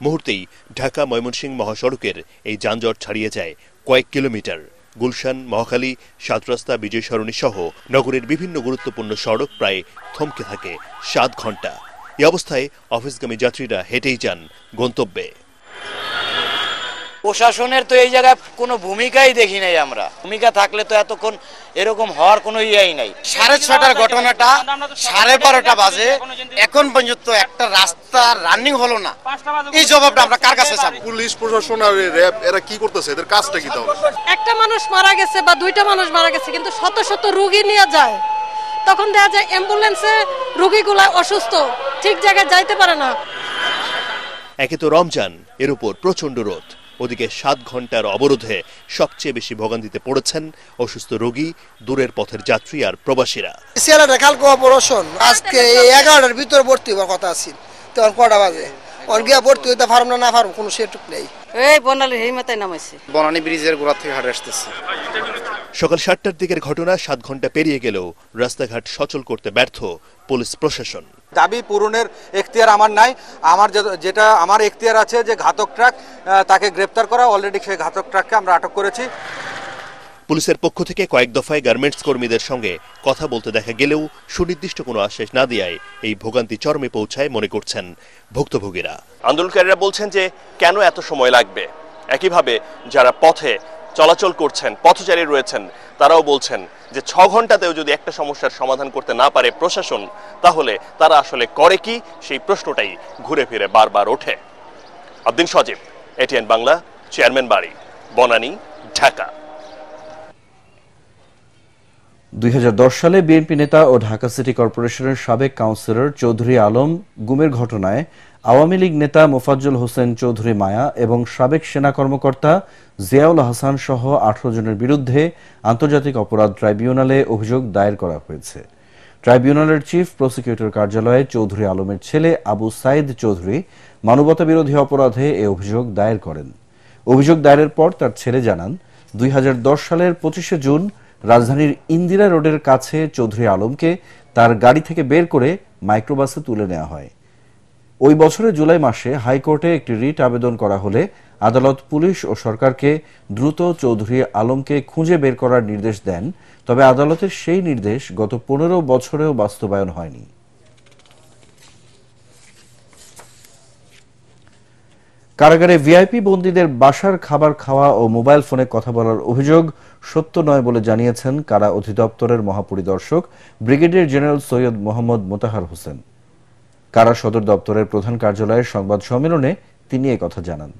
মুহূর্তেই ঢাকা ময়মনসিংহ মহাসড়কের এই যানজট ছাড়িয়ে যায় কয়েক কিলোমিটার। গুলশান, মহাখালী, 7 রাস্তা, বিজয় সরণি সহ নগরের বিভিন্ন গুরুত্বপূর্ণ সড়ক প্রায় থমকে থাকে 7 ঘন্টা। এই অবস্থায় অফিসগামী যাত্রীরা হেঁটেই যান গন্তব্যে। প্রশাসনের তো এই জায়গায় কোনো ভূমিকাই দেখি নাই আমরা। ভূমিকা থাকলে তো এতক্ষণ এরকম হওয়ার কোনো ইয়েই নাই। 6:30টার ঘটনাটা 12:30 বাজে, এখন পর্যন্ত একটা রাস্তা রানিং হলো না। এই জবাবটা আমরা কার কাছে চাবো? পুলিশ প্রশাসন আর র‍্যাব এরা কি করতেছে? এদের কাজটা কি তাহলে? একটা মানুষ মারা গেছে বা 2টা মানুষ মারা গেছে, কিন্তু শত শত রোগী নিয়ে যায়, তখন দেখা যায় অ্যাম্বুলেন্সে রোগীগুলা অসুস্থ, ঠিক জায়গায় যাইতে পারে না। একে তো রমজান, এর উপর প্রচন্ড রোদ, ওদিকে 7 ঘন্টার অবরোধে সবচেয়ে বেশি ভোগান্তিতে পড়েছেন অসুস্থ রোগী, দূরের পথের যাত্রী আর প্রবাসীরা। সিয়ারা কালকে অপারেশন, আজকে 11টার ভিতরে ভর্তি হওয়ার কথা আছে, তখন কটা বাজে অন গিয়া ভর্তি হইতে পারব না পারব কোনো সেটুক নেই। এই বনালী হেইমাতায় নামাইছে, বনানী ব্রিজের গোড়া থেকে হাঁটে আসতেছে। সকাল 7টার দিকের ঘটনা, 7 ঘন্টা পেরিয়ে গেলেও রাস্তাঘাট সচল করতে ব্যর্থ পুলিশ প্রশাসন। দাবি পূরণের এখতিয়ার আমার নাই। আমার যেটা আমার এখতিয়ার আছে যে ঘাতক ট্রাক তাকে গ্রেপ্তার করা। অলরেডি সেই ঘাতক ট্রাককে আমরা আটক করেছি। পুলিশের পক্ষ থেকে কয়েক দফায় গার্মেন্টস কর্মীদের সঙ্গে কথা বলতে দেখা গেলেও সুনির্দিষ্ট কোনো আশ্বাস না দেওয়ায় এই ভোগান্তি চরমে পৌঁছায় মনে করছেন ভুক্তভোগীরা। আন্দোলনকারীরা বলছেন যে কেন এত সময় লাগবে। একইভাবে যারা পথে চলাচল করছেন, পথচারী রয়েছেন, তারাও বলছেন যে 6 ঘন্টাতেও যদি একটা সমস্যার সমাধান করতে না পারে প্রশাসন, তাহলে তারা আসলে করে কি, সেই প্রশ্নটাই ঘুরে ফিরে বারবার ওঠে। আদ্দিন সজীব, এটিএন বাংলা, চেয়ারম্যান বাড়ি, বনানী, ঢাকা। 2010 সালে বিএনপি নেতা ও ঢাকা সিটি কর্পোরেশনের সাবেক কাউন্সিলর চৌধুরী আলম গুমের ঘটনায় আওয়ামী লীগ নেতা মোফাজ্জল হোসেন চৌধুরী মায়া এবং সাবেক সেনা কর্মকর্তা জিয়াউল হাসান সহ 18 জনের বিরুদ্ধে আন্তর্জাতিক অপরাধ ট্রাইব্যুনালে অভিযোগ দায়ের করা হয়েছে। ট্রাইব্যুনালের চিফ প্রসিকিউটর কার্যালয়ে চৌধুরী আলমের ছেলে আবু সাইদ চৌধুরী মানবতাবিরোধী অপরাধে এ অভিযোগ দায়ের করেন। অভিযোগ দায়েরের পর তার ছেলে জানান, 2010 সালের 25শে জুন রাজধানীর ইন্দিরা রোডের কাছে চৌধুরী আলমকে তার গাড়ি থেকে বের করে মাইক্রোবাসে তুলে নেওয়া হয়। ওই বছরের জুলাই মাসে হাইকোর্টে একটি রিট আবেদন করা হলে আদালত পুলিশ ও সরকারকে দ্রুত চৌধুরী আলমকে খুঁজে বের করার নির্দেশ দেন। তবে আদালতের সেই নির্দেশ গত 15 বছরেও বাস্তবায়ন হয়নি। কারাগারে ভিআইপি বন্দীদের বাসার খাবার খাওয়া ও মোবাইল ফোনে কথা বলার অভিযোগ সত্য নয় বলে জানিয়েছেন কারা অধিদপ্তরের মহাপরিদর্শক ব্রিগেডিয়ার জেনারেল সৈয়দ মোহাম্মদ মোতাহার হোসেন। কারা সদর দপ্তরের প্রধান কার্যালয়ের সংবাদ সম্মেলনে তিনি কথা জানান।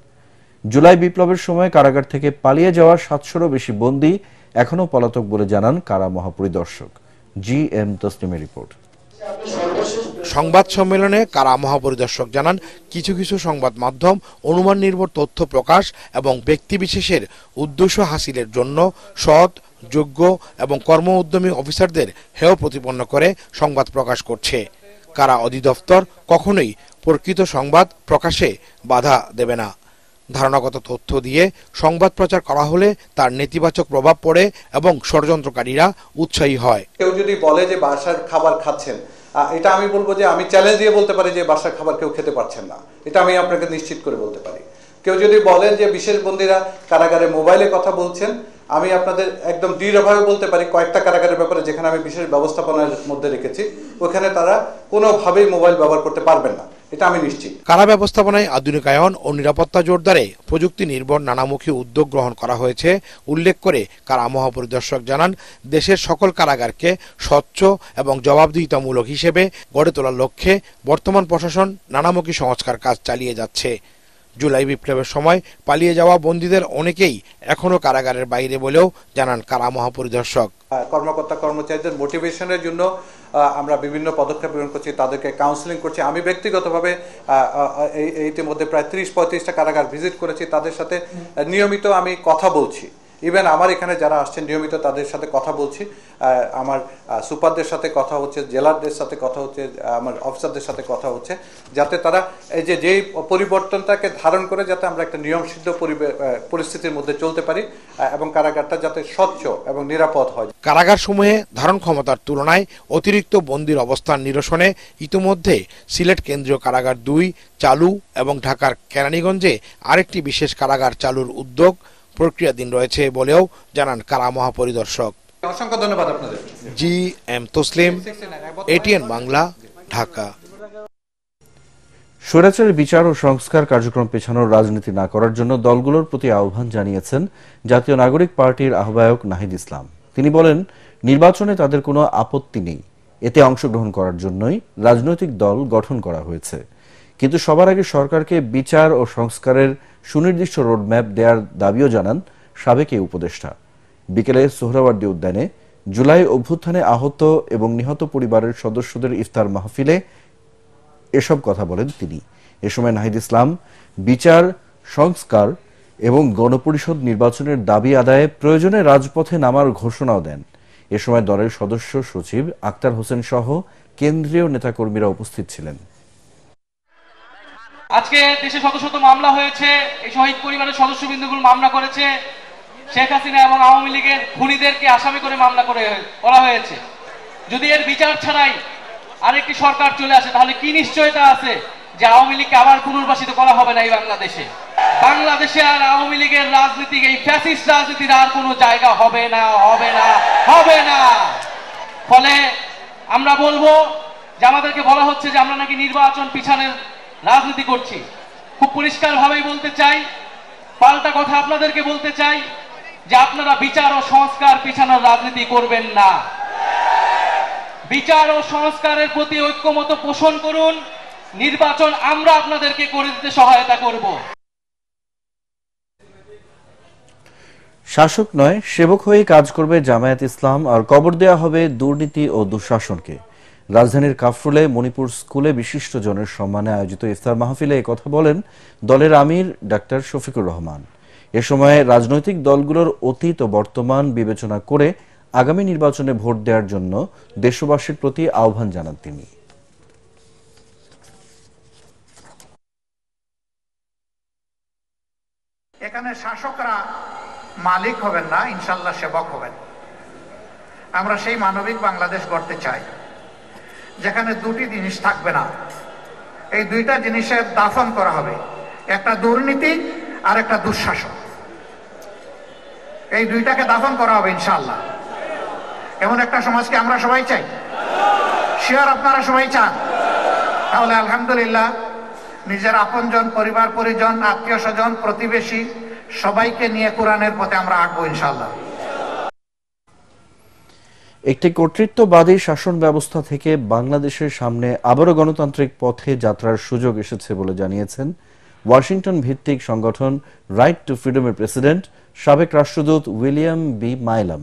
জুলাই বিপ্লবের সময় কারাগার থেকে পালিয়ে যাওয়া 700-রও বেশি বন্দী এখনও পলাতক বলে জানান কারা মহাপরিদর্শক। GM তসলিমের report. সংবাদ সম্মেলনে কারা মহাপরিদর্শক জানান, কিছু কিছু সংবাদ মাধ্যম অনুমান নির্ভর তথ্য প্রকাশ এবং ব্যক্তিবিশেষের উদ্দেশ্য হাসিলের জন্য সৎ, যোগ্য এবং কর্ম উদ্যমী অফিসারদের হেয় প্রতিপন্ন করে সংবাদ প্রকাশ করছে। কারা অধিদপ্তর কখনোই প্রকৃত সংবাদ প্রকাশে বাধা দেবে না। ধারণাগত তথ্য দিয়ে সংবাদ প্রচার করা হলে তার নেতিবাচক প্রভাব পড়ে এবং ষড়যন্ত্রকারীরা উৎসাহী হয়। কেউ যদি বলে যে বাসার খাবার খাচ্ছেন, এটা আমি বলবো যে আমি চ্যালেঞ্জ দিয়ে বলতে পারি যে বাসার খাবার কেউ খেতে পারছেন না, এটা আমি আপনাকে নিশ্চিত করে বলতে পারি। কেউ যদি বলেন যে বিশেষ বন্দীরা কারাগারে মোবাইলে কথা বলছেন, আমি আপনাদের একদম দৃঢ়ভাবে বলতে পারি কয়েকটা কারাগারের ব্যাপারে যেখানে আমি বিশেষ ব্যবস্থাপনার মধ্যে রেখেছি, ওখানে তারা কোনোভাবেই মোবাইল ব্যবহার করতে পারবেন না। এটা আমি নিশ্চিত। কারা ব্যবস্থাপনায় আধুনিকায়ন ও নিরাপত্তা জোরদারে প্রযুক্তি নির্ভর নানামুখী উদ্যোগ গ্রহণ করা হয়েছে উল্লেখ করে কারা মহাপরিদর্শক জানান, দেশের সকল কারাগারকে স্বচ্ছ এবং জবাবদিহিতামূলক হিসেবে গড়ে তোলার লক্ষ্যে বর্তমান প্রশাসন নানামুখী সংস্কার কাজ চালিয়ে যাচ্ছে। জুলাই বিপ্লবের সময় পালিয়ে যাওয়া বন্দীদের অনেকেই এখনো কারাগারের বাইরে বলেও জানান কারা মহাপরিদর্শক। কর্মকর্তা কর্মচারীদের মোটিভেশনের জন্য আমরা বিভিন্ন পদক্ষেপ গ্রহণ করছি, তাদেরকে কাউন্সেলিং করছি। আমি ব্যক্তিগতভাবে ইতিমধ্যে প্রায় 30-35টা কারাগার ভিজিট করেছি, তাদের সাথে নিয়মিত আমি কথা বলছি। ইভেন আমার এখানে যারা আসছেন নিয়মিত তাদের সাথে কথা বলছি, আমার সুপারদের সাথে কথা হচ্ছে, জেলারদের সাথে কথা হচ্ছে, আমার অফিসারদের সাথে কথা হচ্ছে, যাতে তারা এই যেই পরিবর্তনটাকে ধারণ করে যাতে আমরা একটা নিয়মসিদ্ধ পরিস্থিতির মধ্যে চলতে পারি এবং কারাগারটা যাতে স্বচ্ছ এবং নিরাপদ হয়। কারাগার সমূহে ধারণ ক্ষমতার তুলনায় অতিরিক্ত বন্দীর অবস্থান নিরসনে ইতিমধ্যে সিলেট কেন্দ্রীয় কারাগার 2 চালু এবং ঢাকার কেরানীগঞ্জে আরেকটি বিশেষ কারাগার চালুর উদ্যোগ প্রক্রিয়াধীন রয়েছে বলেও জানান কারা মহাপরিদর্শক। অসংখ্য ধন্যবাদ আপনাদের। G M Taslim, ATN Bangla, Dhaka. স্বৈরাচারের বিচার ও সংস্কার কার্যক্রম পেছানোর রাজনীতি না করার জন্য দলগুলোর প্রতি আহ্বান জানিয়েছেন জাতীয় নাগরিক পার্টির আহ্বায়ক নাহিদ ইসলাম। তিনি বলেন, নির্বাচনে তাদের কোনো আপত্তি নেই, এতে অংশগ্রহণ করার জন্যই রাজনৈতিক দল গঠন করা হয়েছে। কিন্তু সবার আগে সরকারকে বিচার ও সংস্কারের সুনির্দিষ্ট রোডম্যাপ দেওয়ার দাবিও জানান সাবেক এই উপদেষ্টা। বিকেলে সোহরাওয়ার্দী উদ্যানে জুলাই অভ্যুত্থানে আহত এবং নিহত পরিবারের সদস্যদের ইফতার মাহফিলে এসব কথা বলেন তিনি। এ সময় নাহিদ ইসলাম বিচার, সংস্কার এবং গণপরিষদ নির্বাচনের দাবি আদায়ে প্রয়োজনে রাজপথে নামার ঘোষণাও দেন। এ সময় দলের সদস্য সচিব আক্তার হোসেন সহ কেন্দ্রীয় নেতাকর্মীরা উপস্থিত ছিলেন। আজকে দেশে শত শত মামলা হয়েছে, এই শহীদ পরিবারের সদস্যবৃন্দগুলো মামলা করেছে, শেখ হাসিনা এবং আওয়ামী লীগের খুনিদেরকে আসামি করে মামলা করা হয়েছে। যদি এর বিচার ছাড়াই আরেকটি সরকার চলে আসে তাহলে কি নিশ্চয়তা আছে যে আওয়ামী লীগকে আবার পুনর্বাসিত করা হবে না এই বাংলাদেশে? বাংলাদেশে আর আওয়ামী লীগের রাজনীতি, এই ফ্যাসিস্ট রাজনীতির আর কোনো জায়গা হবে না, হবে না, হবে না। ফলে আমরা বলবো যে আমাদেরকে বলা হচ্ছে যে আমরা নাকি নির্বাচন পিছানোর রাজনীতি করছি। খুব পরিষ্কার ভাবেই বলতে চাই, পাল্টা কথা আপনাদেরকে বলতে চাই যে আপনারা বিচার ও সংস্কার পিছানোর রাজনীতি করবেন না। বিচার ও সংস্কারের প্রতি ঐক্যমত পোষণ করুন, নির্বাচন আমরা আপনাদেরকে করে দিতে সহায়তা করব। শাসক নয়, সেবক হয়ে কাজ করবে জামায়াত ইসলাম, আর কবর দেয়া হবে দুর্নীতি ও দুঃশাসনকে। রাজধানীর কাফরুলে মণিপুর স্কুলে বিশিষ্ট জনের সম্মানে আয়োজিত ইফতার মাহফিলে একথা বলেন দলের আমির ডাক্তার শফিকুর রহমান। এ সময় রাজনৈতিক দলগুলোর অতীত ও বর্তমান বিবেচনা করে আগামী নির্বাচনে ভোট দেওয়ার জন্য দেশবাসীর প্রতি আহ্বান জানান তিনি। এখানে শাসকরা মালিক হবেন না, ইনশাল্লাহ সেবক হবেন। আমরা সেই মানবিক বাংলাদেশ গড়তে চাই যেখানে দুটি জিনিস থাকবে না। এই দুইটা জিনিসের দাফন করা হবে, একটা দুর্নীতি আর একটা দুঃশাসন। এই দুইটাকে দাফন করা হবে ইনশাআল্লাহ। এমন একটা সমাজকে আমরা সবাই চাই, শিওর আপনারা সবাই চান। তাহলে আলহামদুলিল্লাহ নিজের আপনজন, পরিবার পরিজন, আত্মীয় স্বজন, প্রতিবেশী সবাইকে নিয়ে কোরআনের পথে আমরা আঁকবো ইনশাআল্লাহ। একটি কর্তৃত্ববাদী শাসন ব্যবস্থা থেকে বাংলাদেশের সামনে আবারও গণতান্ত্রিক পথে যাত্রার সুযোগ এসেছে বলে জানিয়েছেন ওয়াশিংটন ভিত্তিক সংগঠন রাইট টু ফ্রিডমের প্রেসিডেন্ট সাবেক রাষ্ট্রদূত উইলিয়াম বি মাইলাম।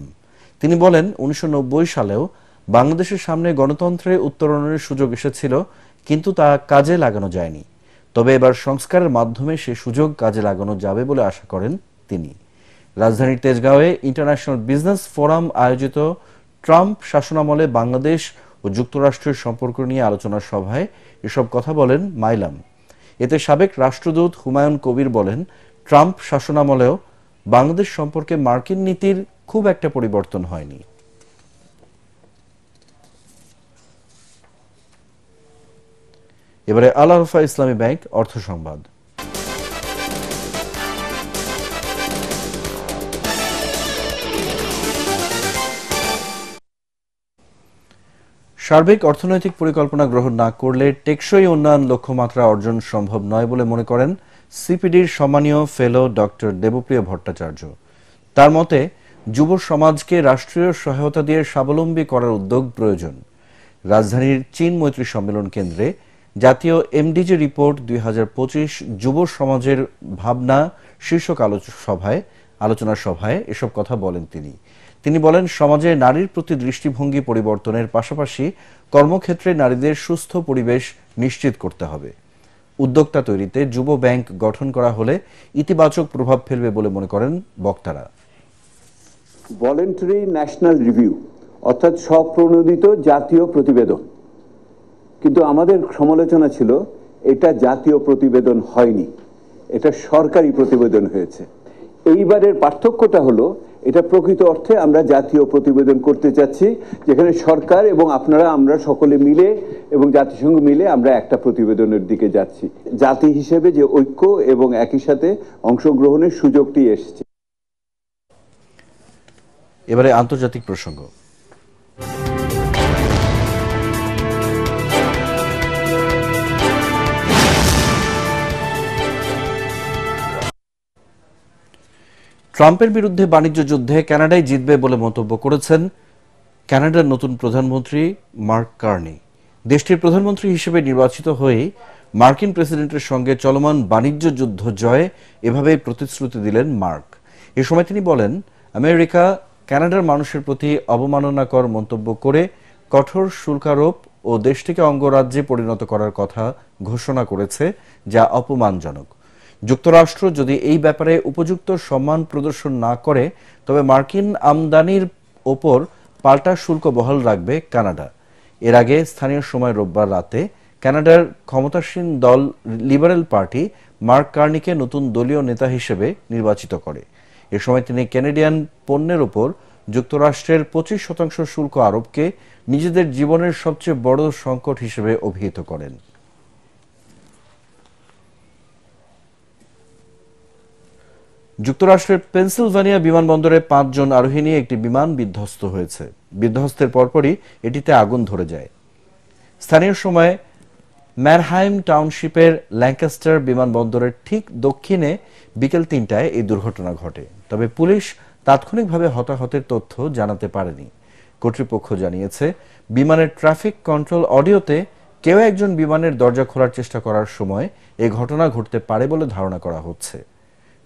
তিনি বলেন, 1990 সালেও বাংলাদেশের সামনে গণতন্ত্রের উত্তরণের সুযোগ এসেছিল, কিন্তু তা কাজে লাগানো যায়নি। তবে এবার সংস্কারের মাধ্যমে সে সুযোগ কাজে লাগানো যাবে বলে আশা করেন তিনি। রাজধানীর তেজগাঁওয়ে ইন্টারন্যাশনাল বিজনেস ফোরাম আয়োজিত ট্রাম্প শাসনামলে বাংলাদেশ ও যুক্তরাষ্ট্রের সম্পর্ক নিয়ে আলোচনা সভায় এসব কথা বলেন মাইলাম। এতে সাবেক রাষ্ট্রদূত হুমায়ুন কবির বলেন, ট্রাম্প শাসনামলেও বাংলাদেশ সম্পর্কে মার্কিন নীতির খুব একটা পরিবর্তন হয়নি। এবারে আল আরফা ইসলামী ব্যাংক অর্থ সংবাদ। সার্বিক অর্থনৈতিক পরিকল্পনা গ্রহণ না করলে টেকসই উন্নয়ন লক্ষ্যমাত্রা অর্জন সম্ভব নয় বলে মনে করেন সিপিডির সম্মানীয় ফেলো ডক্টর দেবপ্রিয় ভট্টাচার্য। তার মতে যুব সমাজকে রাষ্ট্রীয় সহায়তা দিয়ে স্বাবলম্বী করার উদ্যোগ প্রয়োজন। রাজধানীর চীন মৈত্রী সম্মেলন কেন্দ্রে জাতীয় এমডিজি রিপোর্ট 2025 যুব সমাজের ভাবনা শীর্ষক আলোচনা সভায় এসব কথা বলেন তিনি বলেন, সমাজে নারীর প্রতি দৃষ্টিভঙ্গি পরিবর্তনের পাশাপাশি কর্মক্ষেত্রে নারীদের সুস্থ পরিবেশ নিশ্চিত করতে হবে। উদ্যোক্তা তৈরিতে যুব ব্যাংক গঠন করা হলে ইতিবাচক প্রভাব ফেলবে বলে মনে করেন বক্তারা। ভলেন্টারি ন্যাশনাল রিভিউ অর্থাৎ স্বপ্রণোদিত জাতীয় প্রতিবেদন, কিন্তু আমাদের সমালোচনা ছিল এটা জাতীয় প্রতিবেদন হয়নি, এটা সরকারি প্রতিবেদন হয়েছে। এইবারের পার্থক্যটা হলো এটা প্রকৃত অর্থে আমরা জাতীয় প্রতিবেদন করতে চাচ্ছি, যেখানে সরকার এবং আপনারা আমরা সকলে মিলে এবং জাতিসংঘ মিলে আমরা একটা প্রতিবেদনের দিকে যাচ্ছি। জাতি হিসেবে যে ঐক্য এবং একই সাথে অংশগ্রহণের সুযোগটি এসেছে। এবারে আন্তর্জাতিক প্রসঙ্গ। ট্রাম্পের বিরুদ্ধে বাণিজ্য যুদ্ধে কানাডাই জিতবে বলে মন্তব্য করেছেন কানাডার নতুন প্রধানমন্ত্রী মার্ক কার্নি। দেশটির প্রধানমন্ত্রী হিসেবে নির্বাচিত হয়ে মার্কিন প্রেসিডেন্টের সঙ্গে চলমান বাণিজ্য যুদ্ধ জয়ে এভাবেই প্রতিশ্রুতি দিলেন মার্ক। এ সময় তিনি বলেন, আমেরিকা কানাডার মানুষের প্রতি অবমাননাকর মন্তব্য করে কঠোর শুল্কারোপ ও দেশটিকে অঙ্গরাজ্যে পরিণত করার কথা ঘোষণা করেছে, যা অপমানজনক। যুক্তরাষ্ট্র যদি এই ব্যাপারে উপযুক্ত সম্মান প্রদর্শন না করে তবে মার্কিন আমদানির ওপর পাল্টা শুল্ক বহাল রাখবে কানাডা। এর আগে স্থানীয় সময় রোববার রাতে কানাডার ক্ষমতাসীন দল লিবারেল পার্টি মার্ক কার্নিকে নতুন দলীয় নেতা হিসেবে নির্বাচিত করে। এ সময় তিনি ক্যানাডিয়ান পণ্যের ওপর যুক্তরাষ্ট্রের 25% শুল্ক আরোপকে নিজেদের জীবনের সবচেয়ে বড় সংকট হিসেবে অভিহিত করেন। যুক্তরাষ্ট্রের পেনসিলভানিয়া বিমানবন্দরে 5 জন আরোহী নিয়ে একটি বিমান বিধ্বস্ত হয়েছে। বিধ্বস্তের পরপরই এটিতে আগুন ধরে যায়। স্থানীয় সময় ম্যানহাইম টাউনশিপের ল্যাঙ্কাস্টার বিমানবন্দরের ঠিক দক্ষিণে বিকেল 3টায় এই দুর্ঘটনা ঘটে। তবে পুলিশ তাৎক্ষণিকভাবে হতাহতের তথ্য জানাতে পারেনি। কর্তৃপক্ষ জানিয়েছে, বিমানের ট্রাফিক কন্ট্রোল অডিওতে কেউ একজন বিমানের দরজা খোলার চেষ্টা করার সময় এই ঘটনা ঘটতে পারে বলে ধারণা করা হচ্ছে।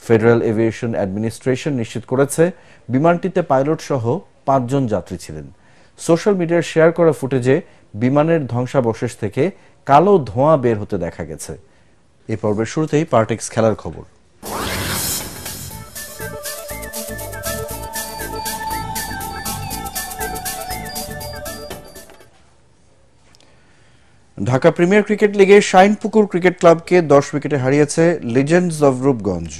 ফেডারেল এভিয়েশন অ্যাডমিনিস্ট্রেশন নিশ্চিত করেছে বিমানটিতে পাইলট সহ 5 জন যাত্রী ছিলেন। সোশ্যাল মিডিয়ায় শেয়ার করা ফুটেজে বিমানের ধ্বংসাবশেষ থেকে কালো ধোঁয়া বের হতে দেখা গেছে। এই পর্বের শুরুতেই পার্টেক্স খেলার খবর। ঢাকা প্রিমিয়ার ক্রিকেট লিগে শাইনপুকুর ক্রিকেট ক্লাবকে 10 উইকেটে হারিয়েছে লিজেন্ডস অব রূপগঞ্জ।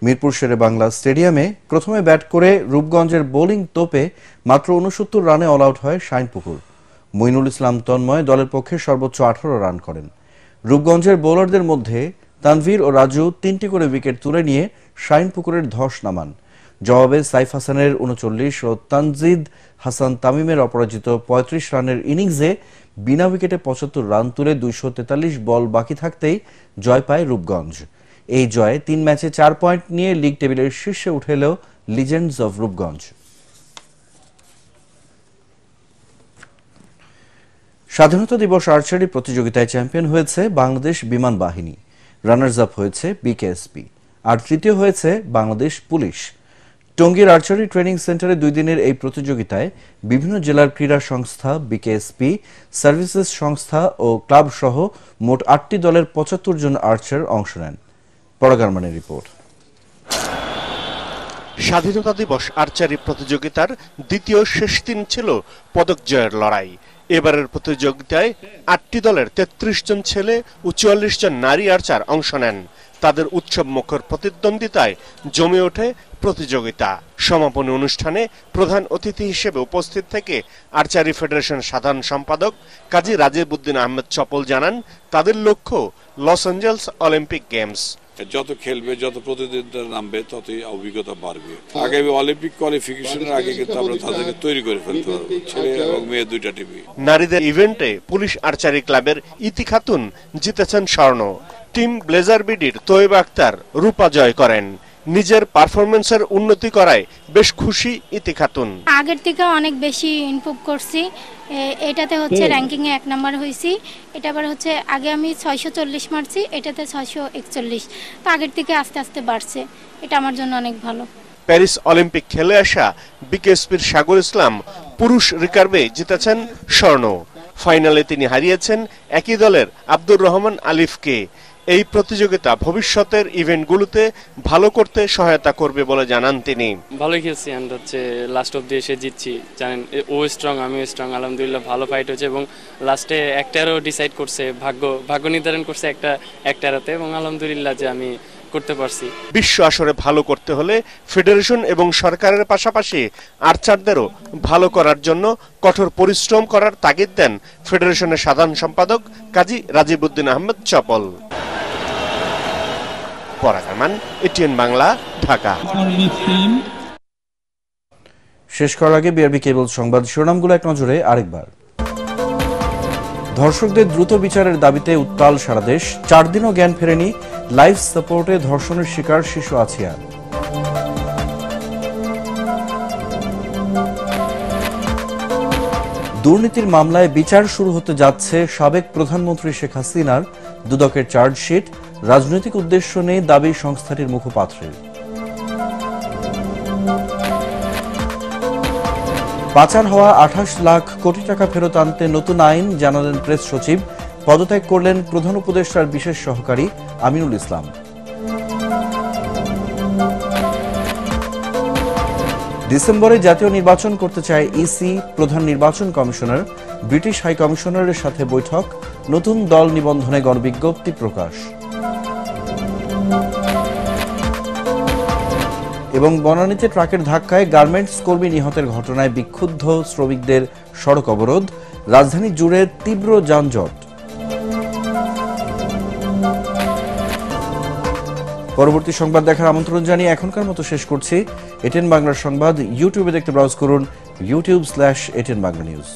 মিরপুর শেরে বাংলা স্টেডিয়ামে প্রথমে ব্যাট করে রূপগঞ্জের বোলিং তোপে মাত্র 69 রানে অল আউট হয় শাইনপুকুর। মইনুল ইসলাম তন্ময় দলের পক্ষে সর্বোচ্চ 18 রান করেন। রূপগঞ্জের বোলারদের মধ্যে তানভীর ও রাজু 3টি করে উইকেট তুলে নিয়ে শাইনপুকুরের ধস নামান। জবাবে সাইফ হাসানের 39 ও তানজিদ হাসান তামিমের অপরাজিত 35 রানের ইনিংসে বিনা উইকেটে 75 রান তুলে 243 বল বাকি থাকতেই জয় পায় রূপগঞ্জ। এই জয়ে 3 ম্যাচে 4 পয়েন্ট নিয়ে লিগ টেবিলের শীর্ষে উঠে এল লিজেন্ডস অব রূপগঞ্জ। স্বাধীনতা দিবস আর্চারি প্রতিযোগিতায় চ্যাম্পিয়ন হয়েছে বাংলাদেশ বিমান বাহিনী। রানার্স আপ হয়েছে বিকেএসপি, আর তৃতীয় হয়েছে বাংলাদেশ পুলিশ। টঙ্গীর আর্চারি ট্রেনিং সেন্টারে 2 দিনের এই প্রতিযোগিতায় বিভিন্ন জেলার ক্রীড়া সংস্থা, বিকেএসপি, সার্ভিসেস সংস্থা ও ক্লাব সহ মোট 8টি দলের 75 জন আর্চার অংশ নেন। পরাগারমানের রিপোর্ট। স্বাধীনতা দিবস আর্চারি প্রতিযোগিতার দ্বিতীয় শেষ দিন ছিল পদক জয়ের লড়াই। এবারের প্রতিযোগিতায় 8টি দলের 33 জন ছেলে ও 44 জন নারী আর্চার অংশ নেন। তাদের উৎসব মুখর প্রতিদ্বন্দ্বিতায় জমে ওঠে প্রতিযোগিতা। সমাপনী অনুষ্ঠানে প্রধান অতিথি হিসেবে উপস্থিত থেকে আর্চারি ফেডারেশন সাধারণ সম্পাদক কাজী রাজিবউদ্দিন আহমেদ চপল জানান, তাদের লক্ষ্য লস অ্যাঞ্জেলস অলিম্পিক গেমস। যত খেলবে, যত প্রতিযোগিতা নামবে, ততই অভিজ্ঞতা বাড়বে। আগামী অলিম্পিক কোয়ালিফিকেশনের আগে কিন্তু আমরা তাদেরকে তৈরি করে ফেলতে পারবো, ছেলে এবং মেয়ে দুইটা টিমই। নারীদের ইভেন্টে পুলিশ আর্চারি ক্লাবের ইতি খাতুন জিতেছেন স্বর্ণ। টিম ব্লেজার বিডির তৈব আক্তার রূপা জয় করেন। নিজের পারফরমেন্সের উন্নতি করায় বেশ খুশি ইতি খাতুন। আগের থেকে অনেক বেশি ইমপ্রুভ করছি, এটাতে হচ্ছে র্যাঙ্কিং এ 1 নাম্বার হয়েছি। এটা আবার হচ্ছে আগে আমি 640 মারছি, এটাতে 641, তো আগের থেকে আস্তে আস্তে বাড়ছে, এটা আমার জন্য অনেক ভালো। প্যারিস অলিম্পিক খেলে আসা বিকেএসপির সাগর ইসলাম পুরুষ রিকার্ভে জিতেছেন স্বর্ণ। ফাইনালে তিনি হারিয়েছেন একই দলের আব্দুর রহমান আলিফকে। এই প্রতিযোগিতা ভবিষ্যতের ইভেন্টগুলোতে ভালো করতে সহায়তা করবে বলে জানান তিনি। ভালোই খেলছি, এন্ড হচ্ছে লাস্ট অব্দি এসে জিতছি। জানেন ও স্ট্রং, আমিও স্ট্রং, আলহামদুলিল্লাহ ভালো ফাইট হয়েছে এবং লাস্টে একটারও ডিসাইড করছে, ভাগ্য নির্ধারণ করছে একটারাতে, এবং আলহামদুলিল্লাহ যে আমি করতে পারছি। বিশ্ব আসরে ভালো করতে হলে ফেডারেশন এবং সরকারের পাশাপাশি আর্চারদেরও ভালো করার জন্য কঠোর পরিশ্রম করার তাগিদ দেন ফেডারেশনের সাধারণ সম্পাদক কাজী রাজিবউদ্দিন আহমেদ চপল। পরাগামান, এটিএন বাংলা, ঢাকা। শেষ করার আগে বিআরবি কেবল সংবাদ শিরোনামগুলো এক নজরে আরেকবার। ধর্ষকদের দ্রুত বিচারের দাবিতে উত্তাল সারা দেশ। 4 দিনও জ্ঞান ফেরেনি, লাইফ সাপোর্টে ধর্ষণের শিকার শিশু আসিয়া। দুর্নীতির মামলায় বিচার শুরু হতে যাচ্ছে সাবেক প্রধানমন্ত্রী শেখ হাসিনার। দুদকের চার্জশিট, রাজনৈতিক উদ্দেশ্য নেই দাবি সংস্থাটির মুখপাত্রের। পাচার হওয়া 28 লাখ কোটি টাকা ফেরত আনতে নতুন আইন, জানালেন প্রেস সচিব। পদত্যাগ করলেন প্রধান উপদেষ্টার বিশেষ সহকারী আমিনুল ইসলাম। ডিসেম্বরে জাতীয় নির্বাচন করতে চায় ইসি। প্রধান নির্বাচন কমিশনার ব্রিটিশ হাই কমিশনারের সাথে বৈঠক। নতুন দল নিবন্ধনে গণবিজ্ঞপ্তি প্রকাশ। এবং বনানীতে ট্রাকের ধাক্কায় গার্মেন্টস কর্মী নিহতের ঘটনায় বিক্ষুব্ধ শ্রমিকদের সড়ক অবরোধ। রাজধানী জুড়ে তীব্র যানজট। পরবর্তী সংবাদ দেখার আমন্ত্রণ জানিয়ে এখনকার মতো শেষ করছি। এটিএন বাংলার সংবাদ ইউটিউবে দেখতে ব্রাউজ করুন youtube/ATN Bangla News।